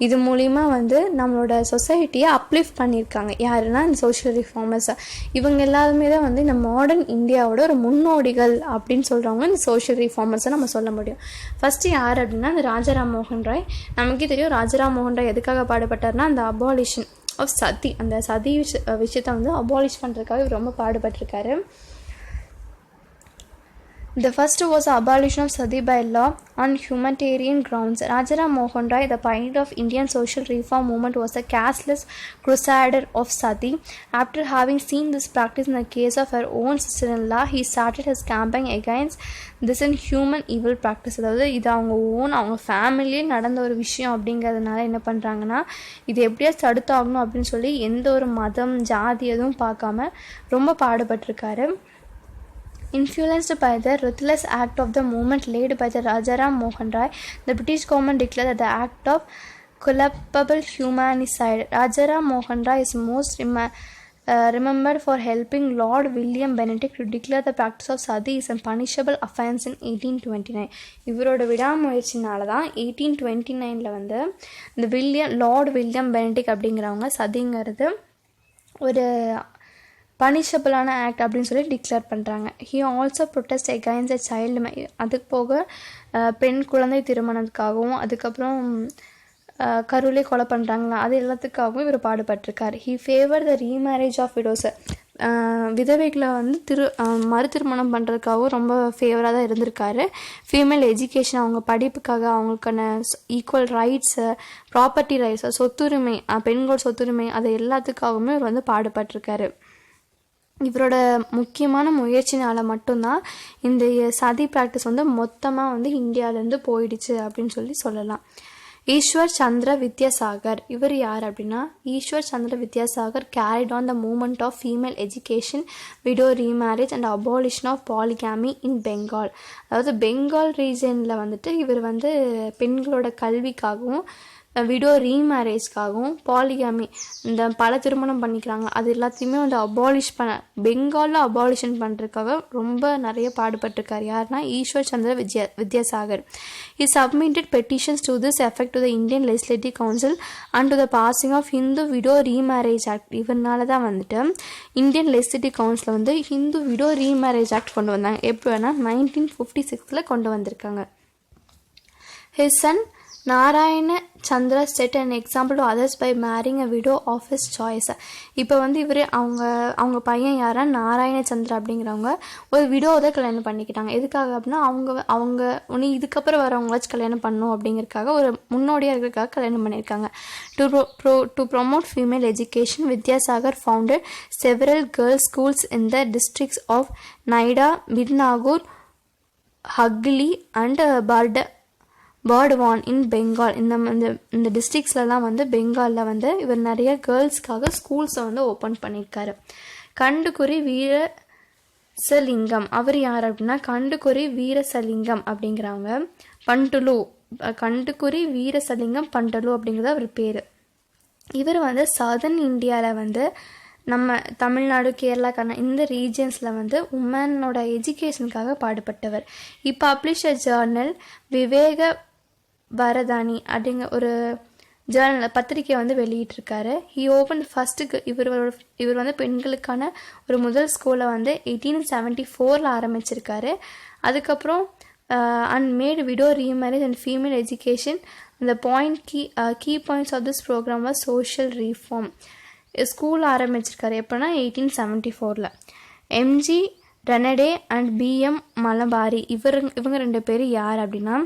இது மூலிமா வந்து நம்மளோட சொசைட்டியை அப்லிஃப்ட் பண்ணியிருக்காங்க. யாருன்னா இந்த சோஷியல் ரிஃபார்மர்ஸை. இவங்க எல்லாருமே தான் வந்து இந்த மாடர்ன் இந்தியாவோட ஒரு முன்னோடிகள் அப்படின்னு சொல்கிறவங்க இந்த சோஷியல் ரிஃபார்மர்ஸை நம்ம சொல்ல முடியும். ஃபஸ்ட்டு யார் அப்படின்னா இந்த ராஜாராம் மோகன் ராய். நமக்கே தெரியும் ராஜாராம் மோகன் ராய் எதுக்காக பாடுபட்டார்னா அந்த அபாலிஷன் ஆஃப் சதி, அந்த சதி விஷயத்தை வந்து அபாலிஷ் பண்ணுறதுக்காக இவர் ரொம்ப பாடுபட்டிருக்காரு. The first was the abolition of sati by law on humanitarian grounds. Rajaram Mohan Rai, the pioneer of Indian social reform movement, was a casteless crusader of sati. After having seen this practice in the case of her own sister-in-law, he started his campaign against this inhuman evil practice. அதாவது இது அவங்க ஃபேமிலியே நடந்த ஒரு விஷயம் அப்படிங்கிறதுனால என்ன பண்ணுறாங்கன்னா, இது எப்படியா தடுத்தாகணும் அப்படின்னு சொல்லி எந்த ஒரு மதம் ஜாதி எதுவும் பார்க்காம ரொம்ப பாடுபட்டிருக்காரு. Influenced by the ruthless act of the movement led by the Rajaram Mohan Rai, the British government declared that the act of culpable humanicide. Rajaram Mohan Rai is most remembered for helping Lord William Bentinck to declare the practice of sati is a punishable offence in 1829. இவரோட விடாமுயற்சினால தான் 1829 வந்து இந்த Lord William Benedict அப்படிங்கிறவங்க சதிங்கிறது ஒரு பனிஷபிளான act அப்படின்னு சொல்லி declare பண்ணுறாங்க. He also protest against a child, அதுக்கு போக பெண் குழந்தை திருமணத்துக்காகவும் அதுக்கப்புறம் கருவிலே கொலை பண்ணுறாங்களா அது எல்லாத்துக்காகவும் இவர் பாடுபட்டிருக்கார். He favour the remarriage of widows, விதவைகளை வந்து மறு திருமணம் பண்ணுறதுக்காகவும் ரொம்ப ஃபேவராக தான் இருந்திருக்காரு. ஃபீமேல் எஜுகேஷன், அவங்க படிப்புக்காக அவங்களுக்கான ஈக்குவல் ரைட்ஸு, ப்ராப்பர்ட்டி ரைட்ஸு, சொத்துரிமை, பெண்களோட சொத்துரிமை, அது எல்லாத்துக்காகவுமே இவர் வந்து பாடுபட்டிருக்காரு. இவரோட முக்கியமான முயற்சினால் மட்டும்தான் இந்த சதி ப்ராக்டிஸ் வந்து மொத்தமாக வந்து இந்தியாவிலேருந்து போயிடுச்சு அப்படின்னு சொல்லலாம். ஈஸ்வர் சந்திர வித்யாசாகர், இவர் யார் அப்படின்னா, Ishwar Chandra Vidyasagar carried on the movement of female education, widow remarriage and abolition of polygamy in Bengal. அதாவது பெங்கால் ரீஜனில் வந்துட்டு இவர் வந்து பெண்களோட கல்விக்காகவும் விடோ ரீமேரேஜ்க்காகவும் பாலிகாமி, இந்த பல திருமணம் பண்ணிக்கிறாங்க, அது எல்லாத்தையுமே வந்து பெங்காலில் அபாலிஷன் பண்ணுறதுக்காக ரொம்ப நிறைய பாடுபட்டிருக்கார். யாருன்னா Ishwar Chandra Vidyasagar. He submitted petitions to this effect to the Indian Legislative Council and to the passing of Hindu Widow Remarriage Act. இவனால தான் வந்துட்டு இந்தியன் லெஜிஸ்லேட்டிவ் கவுன்சில் வந்து ஹிந்து விடோ ரீமேரேஜ் ஆக்ட் கொண்டு வந்தாங்க. எப்போ வேணால் 1956 கொண்டு வந்திருக்காங்க. His son Narayana Chandra set and example to others by marrying a widow of his choice. இப்போ வந்து இவர் அவங்க பையன் யாரா நாராயண சந்திரா அப்படிங்கிறவங்க ஒரு விடோவை தான் கல்யாணம் பண்ணிக்கிட்டாங்க. எதுக்காக அப்படின்னா அவங்க உனி இதுக்கப்புறம் வரவங்களாச்சும் கல்யாணம் பண்ணணும் அப்படிங்கிறதுக்காக ஒரு முன்னோடியாக இருக்கிறதுக்காக கல்யாணம் பண்ணியிருக்காங்க. To promote female education, Vidyasagar founded several girls schools in the districts of Nadia, Midnapore, Hooghly and Burdwan in Bengal. இந்த டிஸ்ட்ரிக்ஸ்லாம் வந்து பெங்காலில் வந்து இவர் நிறைய கேர்ள்ஸ்க்காக ஸ்கூல்ஸை வந்து ஓப்பன் பண்ணியிருக்காரு. கண்டுகுரி வீரசலிங்கம், அவர் யார் அப்படின்னா கண்டுகுரி வீரசலிங்கம் அப்படிங்கிறவங்க கண்டுகுரி வீரசலிங்கம் பண்டலு அப்படிங்கிறது அவர் பேர். இவர் வந்து சதர்ன் இந்தியாவில் வந்து நம்ம தமிழ்நாடு, கேரளா, இந்த ரீஜன்ஸில் வந்து உமனோட எஜுகேஷனுக்காக பாடுபட்டவர். இப்போ பப்ளிஷ் அ ஜேர்னல் விவேக வரதானி அப்படிங்கிற ஒரு ஜேர்னல் பத்திரிக்கை வந்து வெளியிட்டிருக்காரு. ஹி ஓப்பன் ஃபஸ்ட்டு இவர் வந்து பெண்களுக்கான ஒரு முதல் ஸ்கூலை வந்து 1874 ஆரம்பிச்சிருக்காரு. அதுக்கப்புறம் and made widow remarriage and female education. அந்த key points of this programme was social reform. School ஆரம்பிச்சிருக்காரு எப்போனா 1874. MG Ranade and PM Malabari, இவங்க ரெண்டு பேர் யார் அப்படின்னா,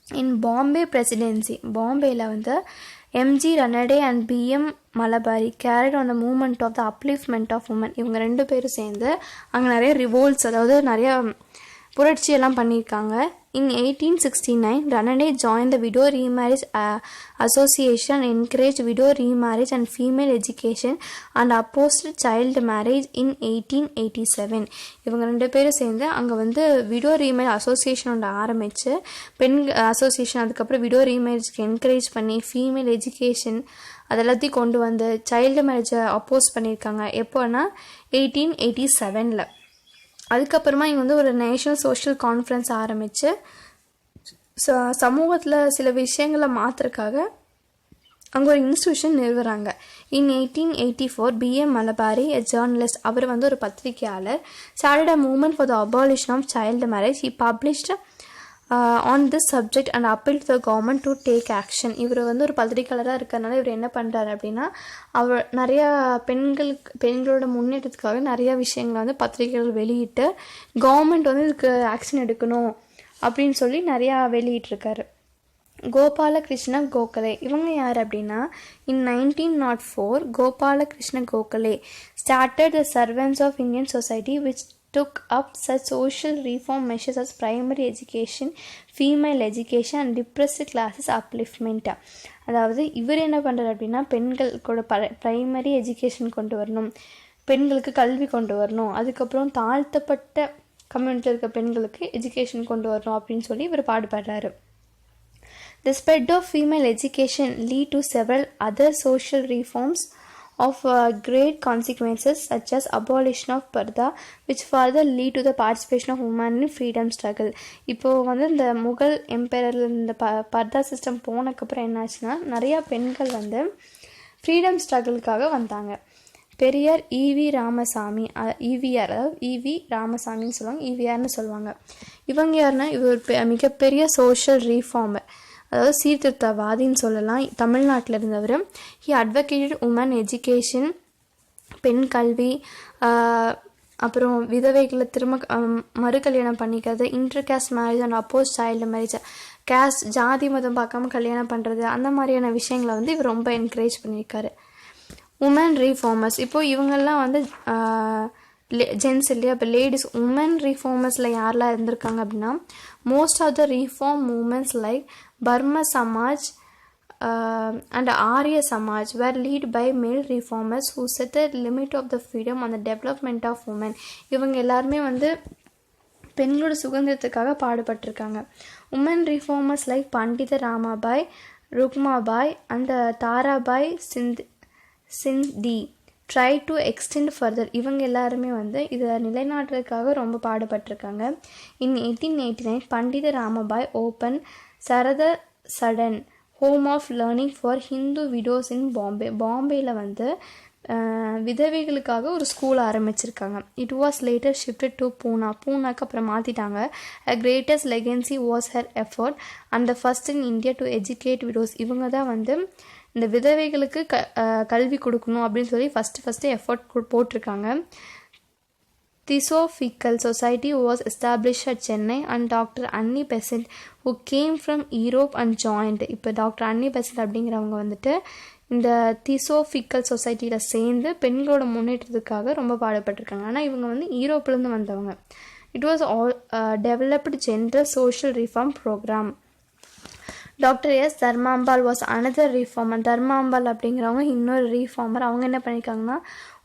இன் பாம்பே பிரசிடென்சி, பாம்பேயில் வந்து MG Ranade and PM Malabari carried on the movement of the upliftment of women. இவங்க 2 பேரும் சேர்ந்து அங்கே நிறைய ரிவோல்ட்ஸ், அதாவது நிறையா புரட்சியெல்லாம் பண்ணியிருக்காங்க. In 1869, Ranade joined the Widow Remarriage Association, encouraged widow remarriage and female education and opposed child marriage in 1887. இவங்க 2 பேரும் சேர்ந்து அங்கே வந்து விடோ ரீமேரேஜ் அசோசியேஷன் ஒன்று ஆரம்பித்து பெண் அசோசியேஷன், அதுக்கப்புறம் விடோ ரீமேரேஜ்க்கு என்கரேஜ் பண்ணி ஃபீமேல் எஜுகேஷன் அதெல்லாத்தையும் கொண்டு வந்து சைல்டு மேரேஜை அப்போஸ் பண்ணியிருக்காங்க. எப்போனா 1887. அதுக்கப்புறமா இங்கே வந்து ஒரு நேஷ்னல் சோஷியல் கான்ஃபரன்ஸ் ஆரம்பித்து சமூகத்தில் சில விஷயங்களை மாற்றுறதுக்காக அங்கே ஒரு இன்ஸ்டியூஷன் நிறுவுறாங்க. In 1884 PM Malabari a journalist, அவர் வந்து ஒரு பத்திரிகையாளர், started a movement for the abolition of child marriage. He published on this subject and appeal to the government to take action. இவர் வந்து ஒரு பத்திரிகையாளராக இருக்கிறதுனால இவர் என்ன பண்ணுறாரு அப்படின்னா, அவர் நிறையா பெண்களோட முன்னேற்றத்துக்காக நிறையா விஷயங்களை வந்து பத்திரிகைகள் வெளியிட்டு கவர்மெண்ட் வந்து இதுக்கு ஆக்ஷன் எடுக்கணும் அப்படின்னு சொல்லி நிறையா வெளியிட்டிருக்காரு. கோபாலகிருஷ்ண கோகலே, இவங்க யார் அப்படின்னா, in 1904 Gopalakrishna Gokhale started the servants of Indian society which took up such social reform measures as primary education, female education and depressed classes upliftment. அதாவது இவர் என்ன பண்ணுறாரு அப்படின்னா, பெண்களுக்கோட ப்ரைமரி எஜுகேஷன் கொண்டு வரணும், பெண்களுக்கு கல்வி கொண்டு வரணும், அதுக்கப்புறம் தாழ்த்தப்பட்ட கம்யூனிட்டியில் இருக்க பெண்களுக்கு எஜுகேஷன் கொண்டு வரணும் அப்படின்னு சொல்லி இவர் பாடுபடுறாரு. The spread of female education lead to several other social reforms of great consequences such as abolition of parda which further lead to the participation of women in freedom struggle. இப்போது வந்து இந்த முகல் எம்பையரில் இந்த பர்தா system போனதுக்கப்புறம் என்னாச்சுன்னா, நிறையா பெண்கள் வந்து freedom ஸ்ட்ரகிளுக்காக வந்தாங்க. பெரியார் இவி ராமசாமி, இவிஆர், அதாவது இவி ராமசாமின்னு சொல்லுவாங்க, இவிஆர்னு சொல்லுவாங்க. இவங்க யாருன்னா, இவர் மிகப்பெரிய சோஷியல் ரீஃபார்மர், அதாவது சீர்திருத்தவாதின்னு சொல்லலாம், தமிழ்நாட்டில் இருந்தவர். ஹி அட்வொகேட்டட் உமன் எஜுகேஷன், பெண் கல்வி, அப்புறம் விதவைகளை திரும்ப மறுகல்யாணம் பண்ணிக்கிறது, inter caste marriage and oppose child marriage, caste ஜாதி மதம் பார்க்காம கல்யாணம் பண்ணுறது, அந்த மாதிரியான விஷயங்களை வந்து இவர் ரொம்ப என்கரேஜ் பண்ணியிருக்காரு. உமன் ரீஃபார்மர்ஸ், இப்போது இவங்கெல்லாம் வந்து ஜென்ஸ் இல்லையா, இப்போ லேடிஸ். உமன் ரீஃபார்மர்ஸில் யாரெல்லாம் இருந்திருக்காங்க அப்படின்னா, most of the reform movements like Brahmo Samaj and Arya Samaj were led by male reformers who set the limit of the freedom and the development of women. இவங்க எல்லாருமே வந்து பெண்களோட சுதந்திரத்துக்காக பாடுபட்டிருக்காங்க. Women reformers like Pandita Ramabai, Rukmabai and Tarabai Shinde try to extend further. இவங்க எல்லாருமே வந்து இதை நிலைநாட்டுறதுக்காக ரொம்ப பாடுபட்டிருக்காங்க. In 1889 Pandita Ramabai open Sharada Sadan home of learning for Hindu widows in Bombay. பாம்பேயில் வந்து விதவைகளுக்காக ஒரு ஸ்கூல் ஆரம்பிச்சிருக்காங்க. It was later shifted to பூனாக்கு அப்புறம் மாற்றிட்டாங்க. A greatest legacy was her effort and the first in India to educate widows. இவங்க தான் வந்து இந்த விதவைகளுக்கு கல்வி கொடுக்கணும் அப்படின்னு சொல்லி ஃபஸ்ட்டு எஃபர்ட் போட்டிருக்காங்க. Theosophical Society was established at Chennai and Dr. Annie Besant who came from Europe and joined. இப்போ டாக்டர் அன்னி பெசன்ட் அப்படிங்கிறவங்க வந்துட்டு இந்த தியோசோஃபிக்கல் சொசைட்டியில் சேர்ந்து பெண்களோட முன்னேற்றத்துக்காக ரொம்ப பாடுபட்டிருக்காங்க. ஆனால் இவங்க வந்து யூரோப்லேருந்து வந்தவங்க. It was all developed general social reform program. Doctor S Dharmambal was another reformer. Dharmambal அப்படிங்கிறவங்க இன்னொரு ரீஃபார்மர். அவங்க என்ன பண்ணியிருக்காங்கன்னா,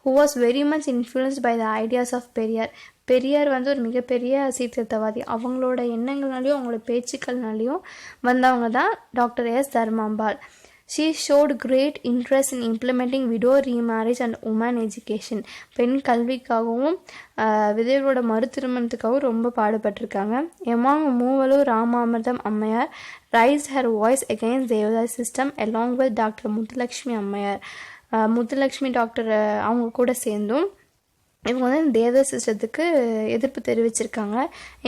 who was very much influenced by the ideas of Periyar வந்து ஒரு மிகப்பெரிய சீர்திருத்தவாதி. அவங்களோட எண்ணங்கள்னாலையும் அவங்களோட பேச்சுக்கள்னாலையும் வந்தவங்க தான் doctor S Dharmambal. She showed great interest in implementing widow remarriage and women education. பெண் கல்விக்காகவும் விதவையோட மறுதிருமணத்துக்காகவும் ரொம்ப பாடுபட்டிருக்காங்க. Among Moovalur Ramamirtham Ammaiyar raised her voice against devadas system along with doctor Muthulakshmi அம்மையார். முத்துலட்சுமி டாக்டர் அவங்க கூட சேர்ந்தும் இவங்க வந்து இந்த தேவதாஸ் சிஸ்டத்துக்கு எதிர்ப்பு தெரிவிச்சிருக்காங்க.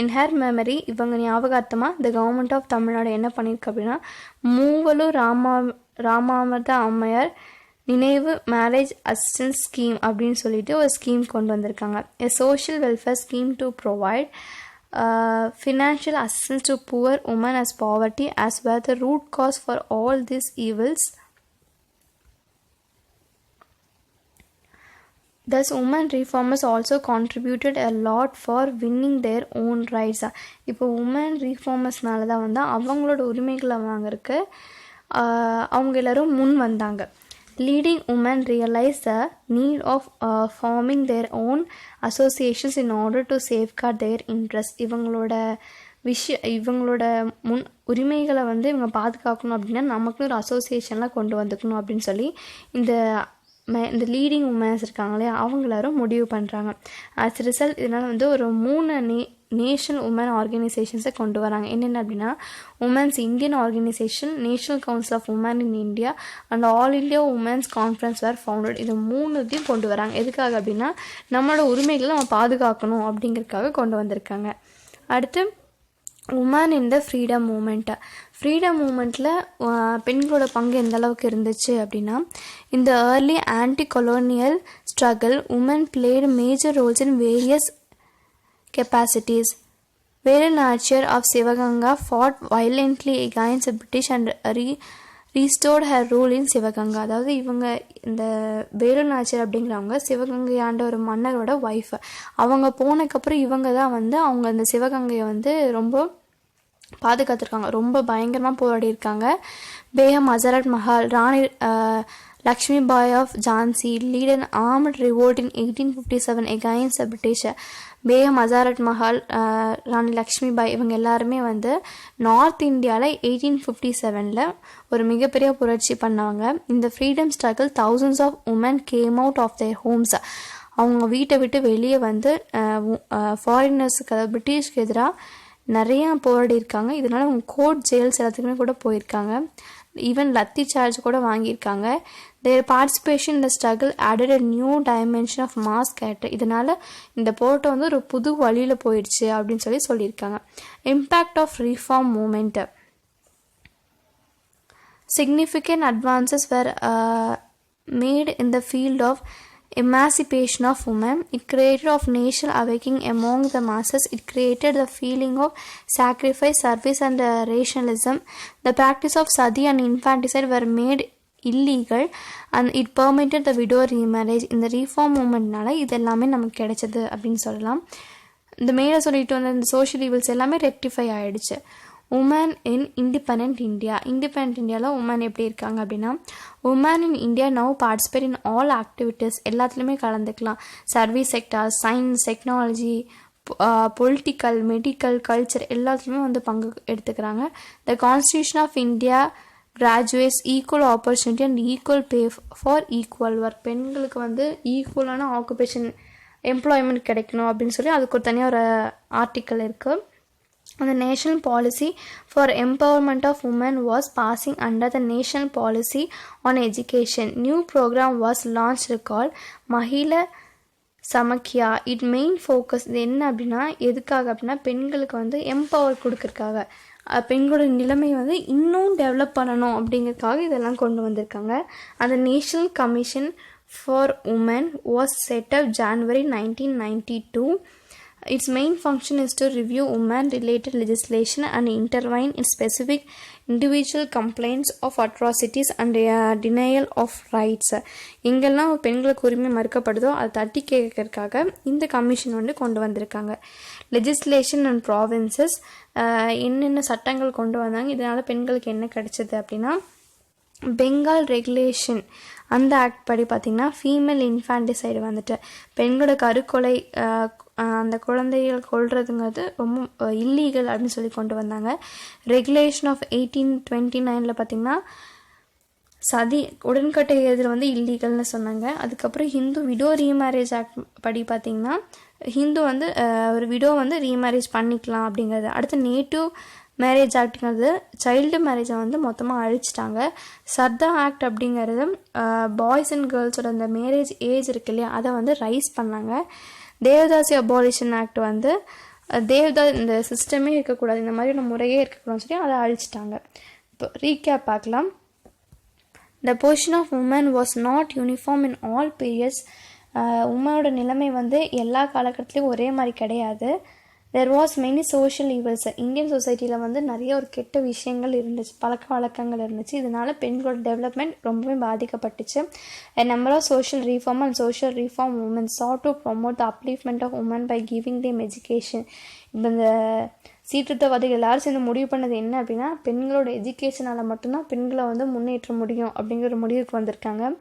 இன் ஹேர் மெமரி, இவங்க ஞாபகார்த்தமாக த கவர்மெண்ட் ஆஃப் தமிழ்நாடு என்ன பண்ணியிருக்கு அப்படின்னா, மூவலூர் ராமாமிர்த அம்மையார் நினைவு மேரேஜ் அசிஸ்டன்ஸ் ஸ்கீம் அப்படின்னு சொல்லிட்டு ஒரு ஸ்கீம் கொண்டு வந்திருக்காங்க. எ social welfare scheme to provide financial assistance to poor women as poverty as were the root cause for all these evils Thus, women reformers also contributed a lot for winning their own rights. இப்போ women ரீஃபார்மர்ஸ்னால தான் வந்து அவங்களோட உரிமைகளை வாங்கறதுக்கு அவங்க எல்லோரும் முன் வந்தாங்க. Leading women realise the need of forming their own associations in order to safeguard their interest. இவங்களோட உரிமைகளை வந்து இவங்க பாதுகாக்கணும் அப்படின்னா நமக்குன்னு ஒரு அசோசியேஷன்லாம் கொண்டு வந்துக்கணும் அப்படின்னு சொல்லி இந்த லீடிங் உமன்ஸ் இருக்காங்க இல்லையா அவங்க எல்லாரும் முடிவு பண்ணுறாங்க. ஆஸ் ரிசல்ட் இதனால் வந்து ஒரு 3 நேஷனல் உமன் ஆர்கனைசேஷன்ஸை கொண்டு வராங்க. என்னென்ன அப்படின்னா women's Indian organisation, national council of women in India and all India women's conference were founded. இது 3த்தையும் கொண்டு வராங்க. எதுக்காக அப்படின்னா நம்மளோட உரிமைகளை நம்ம பாதுகாக்கணும் அப்படிங்கிறதுக்காக கொண்டு வந்திருக்காங்க. அடுத்து women in the freedom movement. Freedom மூமெண்ட்டில் பெண்களோட பங்கு எந்த அளவுக்கு இருந்துச்சு அப்படின்னா இந்த early anti colonial struggle women played major roles in various capacities. Velu Nachiyar of Sivaganga fought violently against British and restored her rule in Sivaganga. அதாவது இவங்க இந்த வேலு நாச்சியார் அப்படிங்கிறவங்க சிவகங்கை ஆண்ட ஒரு மன்னரோட ஒய்ஃப். அவங்க போனதுக்கப்புறம் இவங்க தான் வந்து அவங்க அந்த சிவகங்கையை வந்து ரொம்ப பாதுகாத்துருக்காங்க, ரொம்ப பயங்கரமாக போராடி இருக்காங்க. Begum Hazrat Mahal, Rani Lakshmi Bai of Jhansi led an armed revolt in 1857 against British. Begum Hazrat Mahal, Rani Lakshmi பாய் இவங்க எல்லாருமே வந்து நார்த் இந்தியாவில் 1857 ஒரு மிகப்பெரிய புரட்சி பண்ணாங்க. இந்த freedom struggle thousands of women came out of their homes. அவங்க வீட்டை விட்டு வெளியே வந்து ஃபாரினர்ஸுக்கு அதாவது பிரிட்டிஷ்க்கு எதிராக நிறையா போராடி இருக்காங்க. இதனால் அவங்க கோர்ட் ஜெயில்ஸ் எல்லாத்துக்குமே கூட போயிருக்காங்க. ஈவன் லத்தி சார்ஜ் கூட வாங்கியிருக்காங்க. தேர் பார்ட்டிசிபேஷன் இந்த struggle added a new dimension of mass character. இதனால் இந்த போராட்டம் வந்து ஒரு புது வழியில் போயிடுச்சு அப்படின்னு சொல்லியிருக்காங்க. Impact of reform movement. Significant advances were made in the field of emancipation of women. It created of national awakening among the masses. It created the feeling of sacrifice, service and rationalism. The practice of sati and infanticide were made illegal and it permitted the widow remarriage. இந்த reform மூமெண்ட்னால இது எல்லாமே நமக்கு கிடைச்சது அப்படின்னு சொல்லலாம். இந்த மேலே சொல்லிட்டு வந்த இந்த சோஷியல் ஈவல்ஸ் எல்லாமே ரெக்டிஃபை ஆகிடுச்சு. Women in independent India. Independent இந்தியாவில் உமன் எப்படி இருக்காங்க அப்படின்னா women in India now participate in all activities. எல்லாத்துலேயுமே கலந்துக்கலாம். Service sector, science, technology, political, medical, culture எல்லாத்துலேயுமே வந்து பங்கு எடுத்துக்கிறாங்க. The constitution of India graduates equal opportunity and equal pay for equal work. பெண்களுக்கு வந்து ஈக்குவலான ஆக்குபேஷன் எம்ப்ளாய்மெண்ட் கிடைக்கணும் அப்படின்னு சொல்லி அதுக்கு ஒரு தனியாக ஒரு ஆர்டிக்கல் இருக்குது. The national policy for empowerment of women was passing under the national policy on education. New program was launched called Mahila Samakya. It main focus என்ன அப்படின்னா எதுக்காக அப்படின்னா பெண்களுக்கு வந்து எம்பவர் கொடுக்கறதுக்காக, பெண்களோட நிலைமை வந்து இன்னும் டெவலப் பண்ணணும் அப்படிங்கிறதுக்காக இதெல்லாம் கொண்டு வந்திருக்காங்க. அந்த national commission for women was set up January 1992. Its main function is to review women-related legislation and intervene in specific individual complaints of atrocities and denial of rights. எங்கெல்லாம் பெண்களுக்கு உரிமை மறுக்கப்படுதோ அதை தட்டி கேட்கறதுக்காக இந்த கமிஷன் வந்து கொண்டு வந்திருக்காங்க. லெஜிஸ்லேஷன் அண்ட் ப்ராவின்சஸ், என்னென்ன சட்டங்கள் கொண்டு வந்தாங்க, இதனால் பெண்களுக்கு என்ன கிடைச்சது அப்படின்னா பெங்கால் ரெகுலேஷன் அந்த ஆக்ட் படி பார்த்திங்கன்னா ஃபீமேல் இன்ஃபான்டிசைடு வந்துட்டு பெண்களோட கருக்கொலை, அந்த குழந்தைகள் கொள்றதுங்கிறது ரொம்ப இல்லீகல் அப்படின்னு சொல்லி கொண்டு வந்தாங்க. ரெகுலேஷன் ஆஃப் 1829 பார்த்திங்கன்னா சதி உடன்கட்டை ஏதில் வந்து இல்லீகல்னு சொன்னாங்க. அதுக்கப்புறம் ஹிந்து விடோ ரீமேரேஜ் ஆக்ட் படி பார்த்திங்கன்னா ஹிந்து வந்து ஒரு விடோ வந்து ரீமேரேஜ் பண்ணிக்கலாம் அப்படிங்கிறது. அடுத்து நேட்டிவ் மேரேஜ் ஆக்டுங்கிறது சைல்டு மேரேஜை வந்து மொத்தமாக அழிச்சிட்டாங்க. சர்தா ஆக்ட் அப்படிங்கிறது பாய்ஸ் அண்ட் கேர்ள்ஸோட அந்த மேரேஜ் ஏஜ் இருக்கு இல்லையா அதை வந்து ரைஸ் பண்ணாங்க. தேவதாசி அபாலிஷன் ஆக்ட் வந்து இந்த சிஸ்டமே இருக்கக்கூடாது, இந்த மாதிரியான முறையே இருக்கக்கூடாதுன்னு சொல்லி அதை அழிச்சிட்டாங்க. இப்போ ரீகேப் பார்க்கலாம். The position of women was not uniform in all periods. உமனோட நிலைமை வந்து எல்லா காலகட்டத்திலையும் ஒரே மாதிரி கிடையாது. There was many social evils. Indian சொசைட்டியில் வந்து நிறைய ஒரு கெட்ட விஷயங்கள் இருந்துச்சு, பழக்க வழக்கங்கள் இருந்துச்சு. இதனால் பெண்களோட டெவலப்மெண்ட் ரொம்பவே பாதிக்கப்பட்டுச்சு. A number of social reform and social reform movements sought to promote the upliftment of women by giving them education. இப்போ இந்த சீர்திருத்தவாதிகள் எல்லாரும் சேர்ந்து முடிவு பண்ணது என்ன அப்படின்னா, பெண்களோட எஜுகேஷனால் மட்டும்தான் பெண்களை வந்து முன்னேற்ற முடியும் அப்படிங்கிற முடிவுக்கு வந்திருக்காங்க.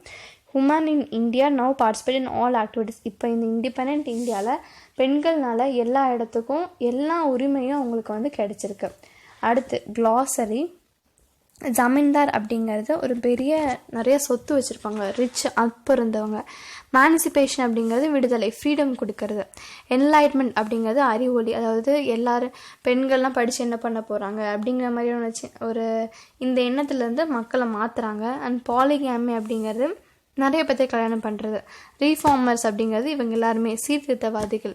Women in India now participate in all activities. இப்போ இந்த இண்டிபெண்ட் இந்தியாவில் பெண்கள்னால எல்லா இடத்துக்கும் எல்லா உரிமையும் அவங்களுக்கு வந்து கிடைச்சிருக்கு. அடுத்து க்ளாசரி. ஜமீன்தார் அப்படிங்கிறது ஒரு பெரிய நிறைய சொத்து வச்சுருப்பாங்க, ரிச் அப்போ இருந்தவங்க. மேனிசிபேஷன் அப்படிங்கிறது விடுதலை, ஃப்ரீடம் கொடுக்கறது. என்லைட்மெண்ட் அப்படிங்கிறது அறிவொளி, அதாவது எல்லாரும் பெண்கள்லாம் படித்து என்ன பண்ண போகிறாங்க அப்படிங்கிற மாதிரியான ஒரு இந்த எண்ணத்துலேருந்து மக்களை மாற்றுறாங்க. அண்ட் பாலிகாமி அப்படிங்கிறது நிறைய பேர்த்தை கல்யாணம் பண்ணுறது. ரீஃபார்மர்ஸ் அப்படிங்கிறது இவங்க எல்லாருமே சீர்திருத்தவாதிகள்,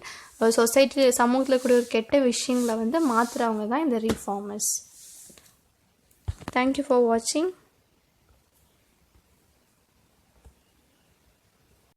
சொசைட்டி சமூகத்தில் கூடிய ஒரு கெட்ட விஷயங்களை வந்து மாற்றுறவங்க தான் இந்த reformers. Thank you for watching.